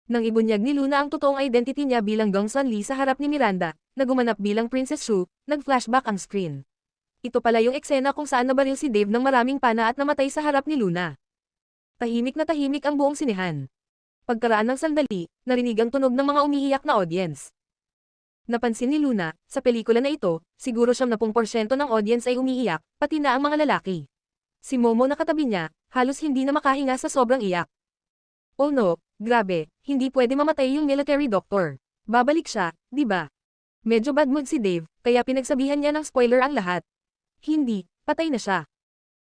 Nang ibunyag ni Luna ang totoong identity niya bilang Gongsun Lee sa harap ni Miranda, na gumanap bilang Princess Shu, nag-flashback ang screen. Ito pala yung eksena kung saan nabaril si Dave ng maraming pana at namatay sa harap ni Luna. Tahimik na tahimik ang buong sinehan. Pagkaraan ng sandali, narinig ang tunog ng mga umiiyak na audience. Napansin ni Luna, sa pelikula na ito, siguro 70% ng audience ay umiiyak, pati na ang mga lalaki. Si Momo na katabi niya, halos hindi na makahinga sa sobrang iyak. Oh no, grabe, hindi pwede mamatay yung military doctor. Babalik siya, di ba? Medyo bad mood si Dave, kaya pinagsabihan niya ng spoiler ang lahat. Hindi, patay na siya.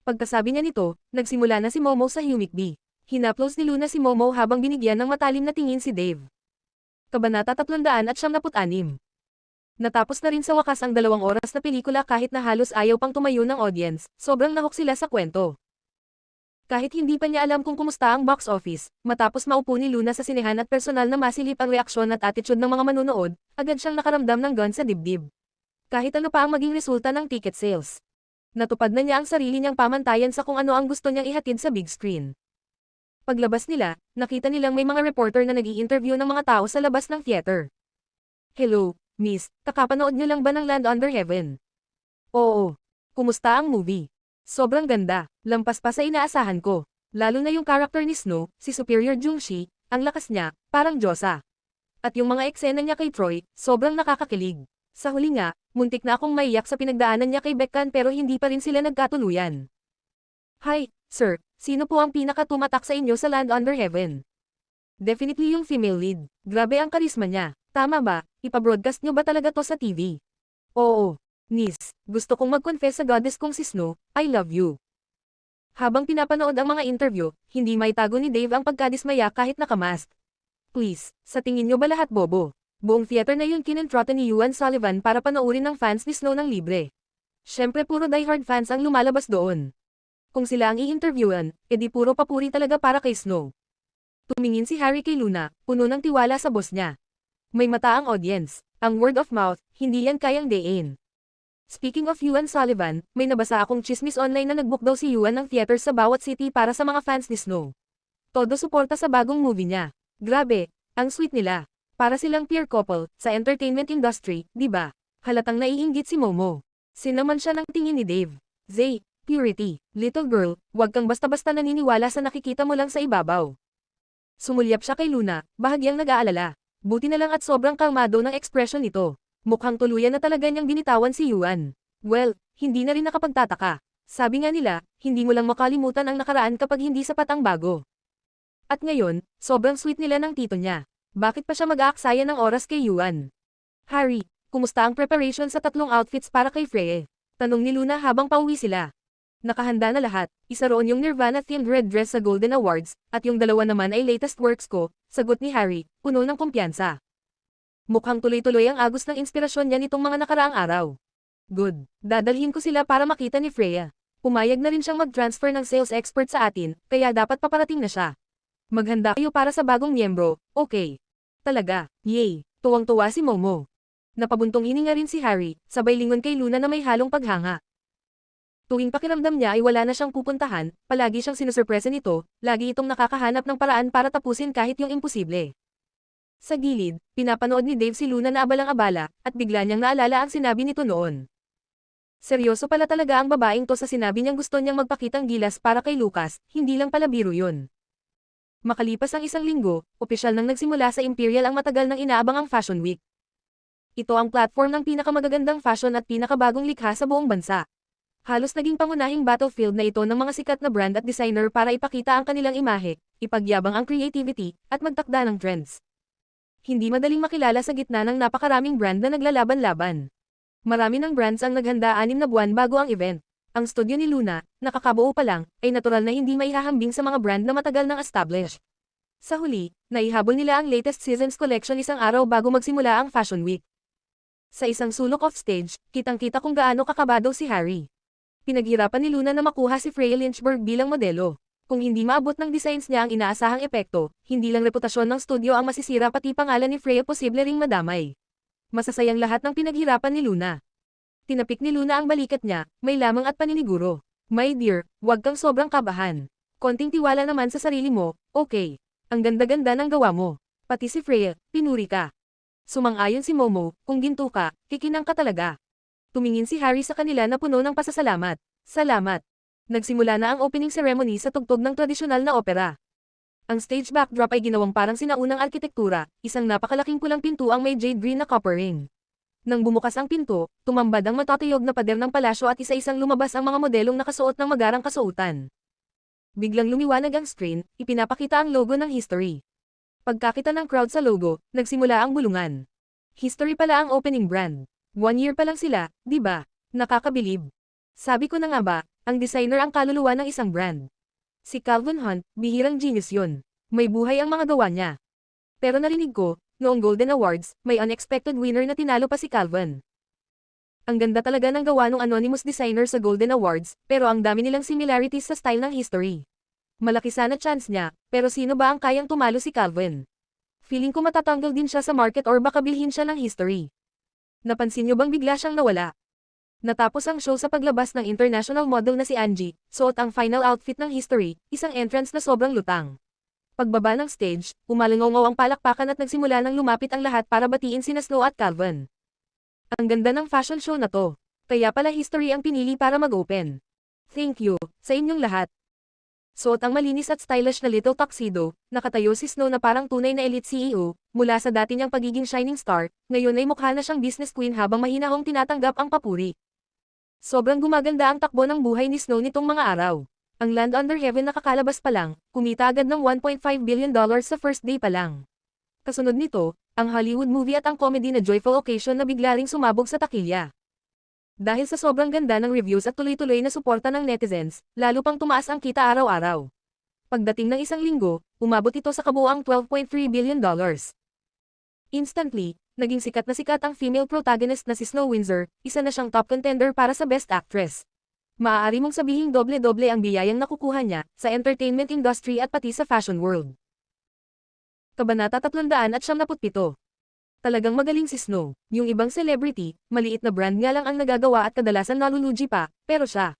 Pagkasabi niya nito, nagsimula na si Momo sa humikbi. Hinaplos ni Luna si Momo habang binigyan ng matalim na tingin si Dave. Kabanata 376. Natapos na rin sa wakas ang 2 oras na pelikula kahit na halos ayaw pang tumayo ng audience, sobrang nahok sila sa kwento. Kahit hindi pa niya alam kung kumusta ang box office, matapos maupo ni Luna sa sinehan at personal na masilip ang reaksyon at attitude ng mga manonood, agad siyang nakaramdam ng gun sa dibdib. Kahit ano pa ang maging resulta ng ticket sales. Natupad na niya ang sarili niyang pamantayan sa kung ano ang gusto niyang ihatid sa big screen. Paglabas nila, nakita nilang may mga reporter na nag-i-interview ng mga tao sa labas ng theater. Hello, Miss, kakapanood niyo lang ba ng Land Under Heaven? Oo. Kumusta ang movie? Sobrang ganda, lampas pa sa inaasahan ko. Lalo na yung karakter ni Snow, si Superior Jungshi, ang lakas niya, parang Diyosa. At yung mga eksena niya kay Troy, sobrang nakakakilig. Sa huli nga, muntik na akong maiyak sa pinagdaanan niya kay Bekkan pero hindi pa rin sila nagkatuluyan. Hi, sir, sino po ang pinaka-tumatak sa inyo sa Land Under Heaven? Definitely yung female lead. Grabe ang karisma niya. Tama ba, ipabroadcast niyo ba talaga to sa TV? Oo. Nis, gusto kong mag-confess sa goddess kong si Snow, I love you. Habang pinapanood ang mga interview, hindi maitago ni Dave ang pagkadismaya kahit nakamask. Please, sa tingin niyo ba lahat bobo? Buong theater na yun kinentrota ni Yuan Sullivan para panoorin ng fans ni Snow ng libre. Syempre puro diehard fans ang lumalabas doon. Kung sila ang i-interviewan, edi puro papuri talaga para kay Snow. Tumingin si Harry kay Luna, puno ng tiwala sa boss niya. May mata ang audience, ang word of mouth, hindi yan kayang dayin. Speaking of Yuan Sullivan, may nabasa akong chismis online na nagbook daw si Yuan ng theater sa bawat city para sa mga fans ni Snow. Todo suporta sa bagong movie niya. Grabe, ang sweet nila. Para silang peer couple, sa entertainment industry, di ba? Halatang naiinggit si Momo. Sinaman siya ng tingin ni Dave. Zay, purity, little girl, huwag kang basta-basta naniniwala sa nakikita mo lang sa ibabaw. Sumulyap siya kay Luna, bahagyang nag-aalala. Buti na lang at sobrang kalmado ng ekspresyon nito. Mukhang tuluyan na talaga niyang binitawan si Yuan. Well, hindi na rin nakapagtataka. Sabi nga nila, hindi mo lang makalimutan ang nakaraan kapag hindi sapat ang bago. At ngayon, sobrang sweet nila ng tito niya. Bakit pa siya mag-aaksaya ng oras kay Yuan? Harry, kumusta ang preparation sa 3 outfits para kay Freya? Tanong ni Luna habang pauwi sila. Nakahanda na lahat, isa roon yung Nirvana-themed red dress sa Golden Awards, at yung 2 naman ay latest works ko, sagot ni Harry, puno ng kumpiyansa. Mukhang tuloy-tuloy ang agos ng inspirasyon niya nitong mga nakaraang araw. Good, dadalhin ko sila para makita ni Freya. Pumayag na rin siyang mag-transfer ng sales expert sa atin, kaya dapat paparating na siya. Maghanda kayo para sa bagong miyembro, okay. Talaga, yay, tuwang-tuwa si Momo. Napabuntong hininga rin si Harry, sabay lingon kay Luna na may halong paghanga. Tuwing pakiramdam niya ay wala na siyang pupuntahan, palagi siyang sinusurpresa nito, lagi itong nakakahanap ng paraan para tapusin kahit yung imposible. Sa gilid, pinapanood ni Dave si Luna na abalang-abala, at bigla niyang naalala ang sinabi nito noon. Seryoso pala talaga ang babaeng to sa sinabi niyang gusto niyang magpakitang gilas para kay Lucas, hindi lang pala biro yun. Makalipas ang 1 linggo, opisyal nang nagsimula sa Imperial ang matagal nang inaabangang Fashion Week. Ito ang platform ng pinakamagagandang fashion at pinakabagong likha sa buong bansa. Halos naging pangunahing battlefield na ito ng mga sikat na brand at designer para ipakita ang kanilang imahe, ipagyabang ang creativity, at magtakda ng trends. Hindi madaling makilala sa gitna ng napakaraming brand na naglalaban-laban. Marami ng brands ang naghanda 6 na buwan bago ang event. Ang studio ni Luna, nakakabuo pa lang, ay natural na hindi maihahambing sa mga brand na matagal nang established. Sa huli, naihabol nila ang latest season's collection 1 araw bago magsimula ang Fashion Week. Sa isang sulok off stage, kitang-kita kung gaano kakabado si Harry. Pinaghirapan ni Luna na makuha si Freya Lynchburg bilang modelo. Kung hindi maabot ng designs niya ang inaasahang epekto, hindi lang reputasyon ng studio ang masisira pati pangalan ni Freya posible ring madamay. Masasayang lahat ng pinaghirapan ni Luna. Tinapik ni Luna ang balikat niya, may lamang at paniniguro. My dear, huwag kang sobrang kabahan. Konting tiwala naman sa sarili mo, okay. Ang ganda-ganda ng gawa mo. Pati si Freya, pinuri ka. Sumang-ayon si Momo, kung ginto ka, kikinang ka talaga. Tumingin si Harry sa kanila na puno ng pasasalamat. Salamat. Nagsimula na ang opening ceremony sa tugtog ng tradisyonal na opera. Ang stage backdrop ay ginawang parang sinaunang arkitektura, isang napakalaking pulang pinto ang may jade green na copper ring. Nang bumukas ang pinto, tumambad ang matatayog na pader ng palasyo at isa-isang lumabas ang mga modelong nakasuot ng magarang kasuotan. Biglang lumiwanag ang screen, ipinapakita ang logo ng History. Pagkakita ng crowd sa logo, nagsimula ang bulungan. History pala ang opening brand. 1 year pa lang sila, di ba? Nakakabilib. Sabi ko na nga ba, ang designer ang kaluluwa ng isang brand. Si Calvin Hunt, bihirang genius yun. May buhay ang mga gawa niya. Pero narinig ko, noong Golden Awards, may unexpected winner na tinalo pa si Calvin. Ang ganda talaga ng gawa ng anonymous designer sa Golden Awards, pero ang dami nilang similarities sa style ng History. Malaki sana chance niya, pero sino ba ang kayang tumalo si Calvin? Feeling ko matatanggal din siya sa market or baka bilhin siya ng History. Napansin niyo bang bigla siyang nawala? Natapos ang show sa paglabas ng international model na si Angie, suot ang final outfit ng History, isang entrance na sobrang lutang. Pagbaba ng stage, umalingaw ang palakpakan at nagsimula nang lumapit ang lahat para batiin sina Snow at Calvin. Ang ganda ng fashion show na to. Kaya pala History ang pinili para mag-open. Thank you, sa inyong lahat. Suot ang malinis at stylish na little tuxedo, nakatayo si Snow na parang tunay na elite CEO, mula sa dati niyang pagiging shining star, ngayon ay mukha na siyang business queen habang mahinahong tinatanggap ang papuri. Sobrang gumaganda ang takbo ng buhay ni Snow nitong mga araw. Ang Land Under Heaven nakakalabas pa lang, kumita agad ng $1.5 billion sa first day pa lang. Kasunod nito, ang Hollywood movie at ang comedy na Joyful Occasion na bigla ring sumabog sa takilya. Dahil sa sobrang ganda ng reviews at tuloy-tuloy na suporta ng netizens, lalo pang tumaas ang kita araw-araw. Pagdating ng isang linggo, umabot ito sa kabuuang $12.3 billion. Instantly, naging sikat ang female protagonist na si Snow Windsor, isa na siyang top contender para sa Best Actress. Maaari mong sabihing doble-doble ang biyayang nakukuha niya sa entertainment industry at pati sa fashion world. Kabanata 377. Talagang magaling si Snow. Yung ibang celebrity, maliit na brand nga lang ang nagagawa at kadalasan nalulugi pa, pero siya.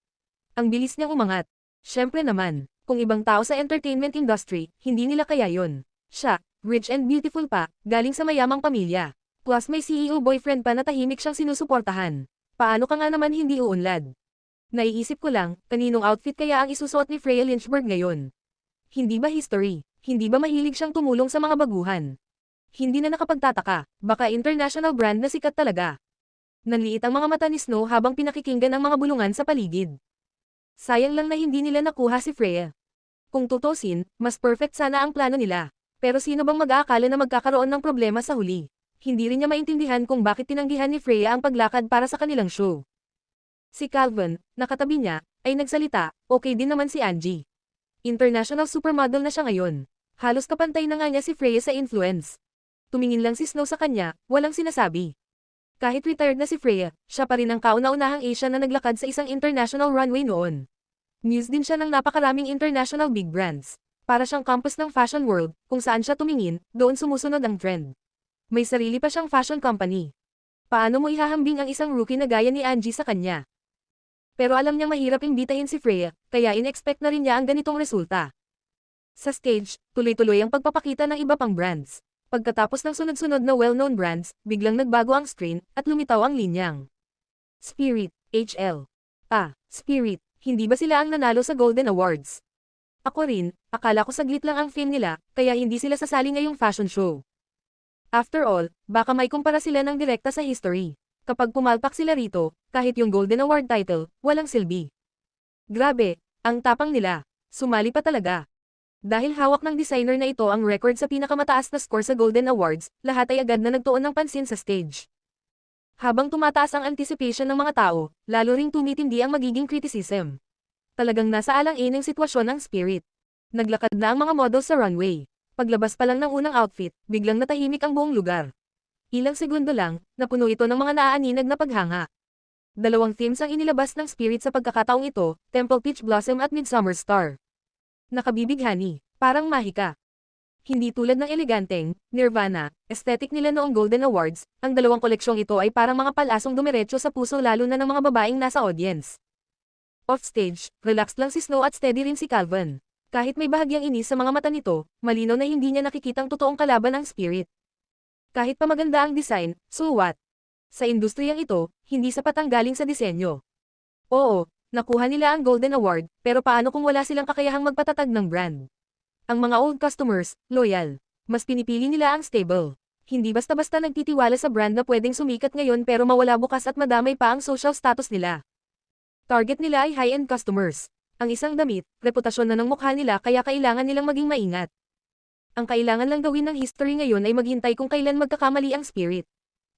Ang bilis niyang umangat. Syempre naman, kung ibang tao sa entertainment industry, hindi nila kaya yon. Siya, rich and beautiful pa, galing sa mayamang pamilya. Plus may CEO boyfriend pa na tahimik siyang sinusuportahan. Paano ka nga naman hindi uunlad? Naiisip ko lang, kaninong outfit kaya ang isusuot ni Freya Lynchburg ngayon? Hindi ba History? Hindi ba mahilig siyang tumulong sa mga baguhan? Hindi na nakapagtataka, baka international brand na sikat talaga. Nanliit ang mga mata ni Snow habang pinakikinggan ang mga bulungan sa paligid. Sayang lang na hindi nila nakuha si Freya. Kung tutusin, mas perfect sana ang plano nila. Pero sino bang mag-aakala na magkakaroon ng problema sa huli? Hindi rin niya maintindihan kung bakit tinanggihan ni Freya ang paglakad para sa kanilang show. Si Calvin, nakatabi niya, ay nagsalita, okay din naman si Angie. International supermodel na siya ngayon. Halos kapantay na nga niya si Freya sa influence. Tumingin lang si Snow sa kanya, walang sinasabi. Kahit retired na si Freya, siya pa rin ang kauna-unahang Asian na naglakad sa isang international runway noon. News din siya ng napakaraming international big brands. Para siyang campus ng fashion world, kung saan siya tumingin, doon sumusunod ang trend. May sarili pa siyang fashion company. Paano mo ihahambing ang isang rookie na gaya ni Angie sa kanya? Pero alam niyang mahirap imbitahin si Freya, kaya in-expect na rin niya ang ganitong resulta. Sa stage, tuloy-tuloy ang pagpapakita ng iba pang brands. Pagkatapos ng sunod-sunod na well-known brands, biglang nagbago ang screen, at lumitaw ang linyang. Spirit, HL. Spirit, hindi ba sila ang nanalo sa Golden Awards? Ako rin, akala ko saglit lang ang fame nila, kaya hindi sila sasali ngayong fashion show. After all, baka may kumpara sila ng direkta sa History. Kapag pumalpak sila rito, kahit yung Golden Award title, walang silbi. Grabe, ang tapang nila. Sumali pa talaga. Dahil hawak ng designer na ito ang record sa pinakamataas na score sa Golden Awards, lahat ay agad na nagtuon ng pansin sa stage. Habang tumataas ang anticipation ng mga tao, lalo ring tumitindi ang magiging criticism. Talagang nasa alang-inang sitwasyon ang Spirit. Naglakad na ang mga model sa runway. Paglabas pa lang ng unang outfit, biglang natahimik ang buong lugar. Ilang segundo lang, napuno ito ng mga naaaninag na paghanga. Dalawang themes ang inilabas ng Spirit sa pagkakataong ito, Temple Peach Blossom at Midsummer Star. Nakabibighani, parang mahika. Hindi tulad ng eleganteng, Nirvana, aesthetic nila noong Golden Awards, ang dalawang koleksyong ito ay parang mga palasong dumiretso sa puso lalo na ng mga babaeng nasa audience. Offstage, relaxed lang si Snow at steady rin si Calvin. Kahit may bahagyang inis sa mga mata nito, malinaw na hindi niya nakikitang totoong kalaban ang Spirit. Kahit pa maganda ang design, so what? Sa industriyang ito, hindi sapat ang galing sa disenyo. Oo, Nakuha nila ang Golden Award, pero paano kung wala silang kakayahang magpatatag ng brand? Ang mga old customers, loyal. Mas pinipili nila ang stable. Hindi basta-basta nagtitiwala sa brand na pwedeng sumikat ngayon pero mawala bukas at madamay pa ang social status nila. Target nila ay high-end customers. Ang isang damit, reputasyon na ng mukha nila kaya kailangan nilang maging maingat. Ang kailangan lang gawin ng history ngayon ay maghintay kung kailan magkakamali ang spirit.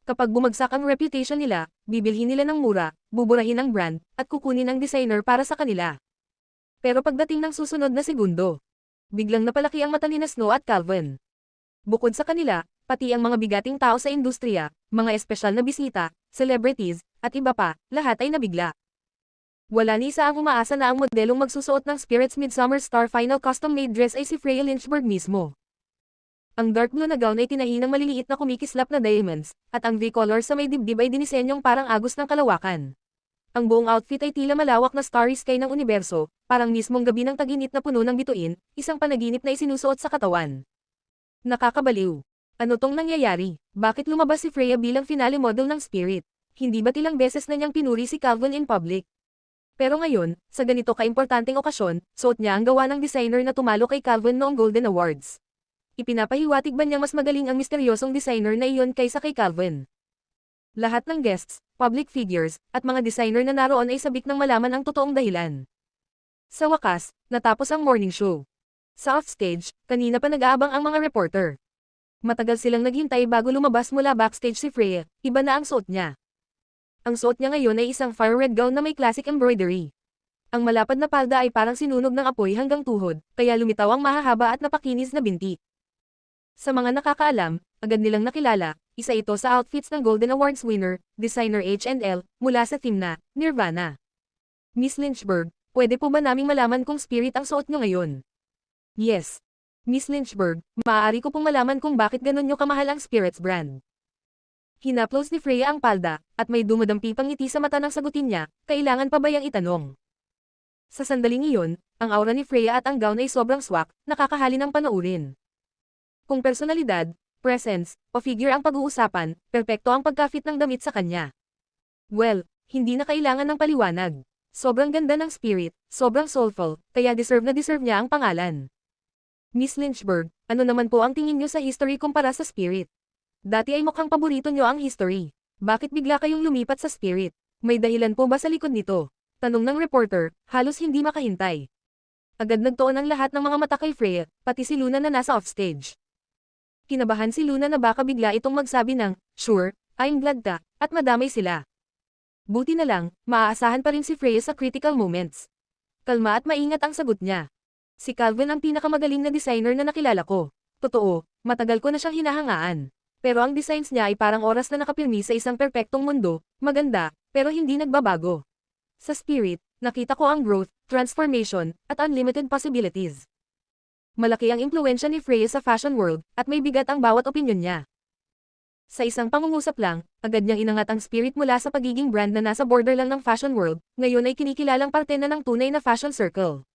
Kapag bumagsak ang reputation nila, bibilhin nila ng mura, buburahin ang brand, at kukunin ang designer para sa kanila. Pero pagdating ng susunod na segundo, biglang napalaki ang mata ni Snow at Calvin. Bukod sa kanila, pati ang mga bigating tao sa industriya, mga espesyal na bisita, celebrities, at iba pa, lahat ay nabigla. Wala ni isa ang umaasa na ang modelong magsusuot ng Spirit's Midsummer Star Final custom-made dress ay si Freya Lynchburg mismo. Ang dark blue na gown ay tinahi ng maliliit na kumikislap na diamonds, at ang V-color sa may dibdib ay dinisenyong parang agos ng kalawakan. Ang buong outfit ay tila malawak na starry sky ng universo, parang mismong gabi ng taginit na puno ng bituin, isang panaginip na isinusuot sa katawan. Nakakabaliw. Ano tong nangyayari? Bakit lumabas si Freya bilang finale model ng Spirit? Hindi ba't ilang beses na niyang pinuri si Calvin in public? Pero ngayon, sa ganito kaimportanteng okasyon, suot niya ang gawa ng designer na tumalo kay Calvin noong Golden Awards. Ipinapahiwatig ba niyang mas magaling ang misteryosong designer na iyon kaysa kay Calvin? Lahat ng guests, public figures, at mga designer na naroon ay sabik ng malaman ang totoong dahilan. Sa wakas, natapos ang morning show. Sa offstage, kanina pa nag-aabang ang mga reporter. Matagal silang naghintay bago lumabas mula backstage si Freya, iba na ang suot niya. Ang suot niya ngayon ay isang fire red gown na may classic embroidery. Ang malapad na palda ay parang sinunog ng apoy hanggang tuhod, kaya lumitaw ang mahahaba at napakinis na binti. Sa mga nakakaalam, agad nilang nakilala, isa ito sa outfits ng Golden Awards winner, designer H&L, mula sa theme na Nirvana. Miss Lynchburg, pwede po ba naming malaman kung Spirit ang suot nyo ngayon? Yes. Miss Lynchburg, maaari ko pong malaman kung bakit ganun nyo kamahal ang Spirit's brand. Hinaplos ni Freya ang palda, at may dumadampi pang ngiti sa mata nang sagutin niya, kailangan pa ba yang itanong? Sa sandaling iyon, ang aura ni Freya at ang gown ay sobrang swak, nakakahali ng panoorin. Kung personalidad, presence, o figure ang pag-uusapan, perpekto ang pagka-fit ng damit sa kanya. Well, hindi na kailangan ng paliwanag. Sobrang ganda ng Spirit, sobrang soulful, kaya deserve niya ang pangalan. Miss Lynchburg, ano naman po ang tingin niyo sa history kumpara sa Spirit? Dati ay mukhang paborito niyo ang history. Bakit bigla kayong lumipat sa Spirit? May dahilan po ba sa likod nito? Tanong ng reporter, halos hindi makahintay. Agad nagtuon ang lahat ng mga mata kay Freya, pati si Luna na nasa offstage. Kinabahan si Luna na baka bigla itong magsabi ng, "Sure, I'm glad ka," at madamay sila. Buti na lang, maaasahan pa rin si Freya sa critical moments. Kalma at maingat ang sagot niya. Si Calvin ang pinakamagaling na designer na nakilala ko. Totoo, matagal ko na siyang hinahangaan. Pero ang designs niya ay parang oras na nakapirmi sa isang perpektong mundo, maganda, pero hindi nagbabago. Sa Spirit, nakita ko ang growth, transformation, at unlimited possibilities. Malaki ang impluwensya ni Freya sa fashion world, at may bigat ang bawat opinyon niya. Sa isang pangungusap lang, agad niyang inangat ang Spirit mula sa pagiging brand na nasa border lang ng fashion world, ngayon ay kinikilalang parte na ng tunay na fashion circle.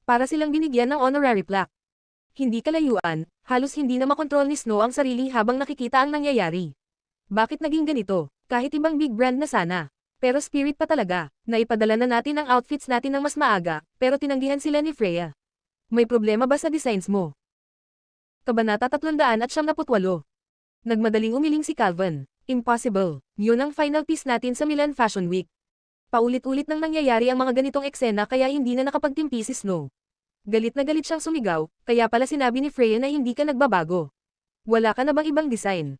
Para silang binigyan ng honorary plaque. Hindi kalayuan, halos hindi na makontrol ni Snow ang sarili habang nakikita ang nangyayari. Bakit naging ganito? Kahit ibang big brand na sana. Pero Spirit pa talaga, naipadala na natin ang outfits natin ng mas maaga, pero tinanggihan sila ni Freya. May problema ba sa designs mo? Kabanata 378. Nagmadaling umiling si Calvin. Impossible. Yun ang final piece natin sa Milan Fashion Week. Paulit-ulit nang nangyayari ang mga ganitong eksena kaya hindi na nakapagtimpi si Snow. Galit na galit siyang sumigaw, kaya pala sinabi ni Freya na hindi ka nagbabago. Wala ka na bang ibang design?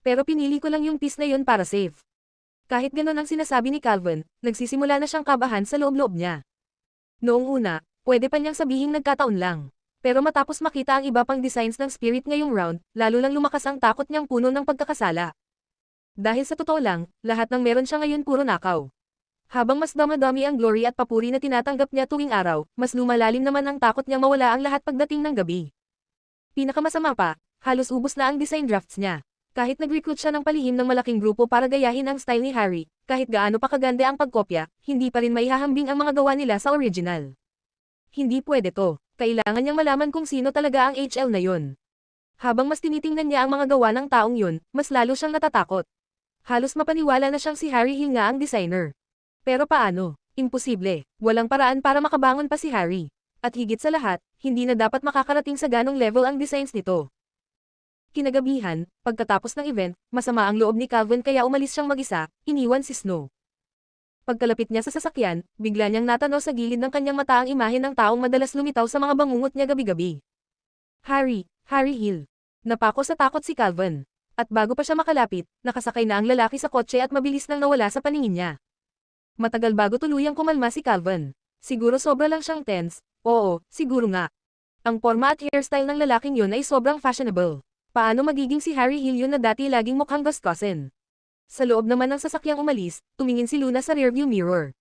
Pero pinili ko lang yung piece na yun para safe. Kahit ganon ang sinasabi ni Calvin, nagsisimula na siyang kabahan sa loob-loob niya. Noong una, pwede pa niyang sabihing nagkataon lang. Pero matapos makita ang iba pang designs ng Spirit ngayong round, lalo lang lumakas ang takot niyang puno ng pagkakasala. Dahil sa totoo lang, lahat ng meron siya ngayon puro nakaw. Habang mas damadami ang glory at papuri na tinatanggap niya tuwing araw, mas lumalalim naman ang takot niyang mawala ang lahat pagdating ng gabi. Pinakamasama pa, halos ubos na ang design drafts niya. Kahit nag-recruit siya ng palihim ng malaking grupo para gayahin ang style ni Harry, kahit gaano pa kaganda ang pagkopya, hindi pa rin maihahambing ang mga gawa nila sa original. Hindi pwede to. Kailangan niyang malaman kung sino talaga ang HL na yun. Habang mas tinitingnan niya ang mga gawa ng taong yun, mas lalo siyang natatakot. Halos mapaniwala na siyang si Harry Hill nga ang designer. Pero paano? Imposible, walang paraan para makabangon pa si Harry. At higit sa lahat, hindi na dapat makakarating sa ganong level ang designs nito. Kinagabihan, pagkatapos ng event, masama ang loob ni Calvin kaya umalis siyang mag-isa, iniwan si Snow. Pagkalapit niya sa sasakyan, bigla niyang natanaw sa gilid ng kanyang mata ang imahe ng taong madalas lumitaw sa mga bangungot niya gabi-gabi. Harry Hill. Napako sa takot si Calvin. At bago pa siya makalapit, nakasakay na ang lalaki sa kotse at mabilis nang nawala sa paningin niya. Matagal bago tuluyang kumalma si Calvin. Siguro sobra lang siyang tense, oo, siguro nga. Ang forma at hairstyle ng lalaking yun ay sobrang fashionable. Paano magiging si Harry Hill yun na dati laging mukhang gastusin? Sa loob naman ng sasakyang umalis, tumingin si Luna sa rearview mirror.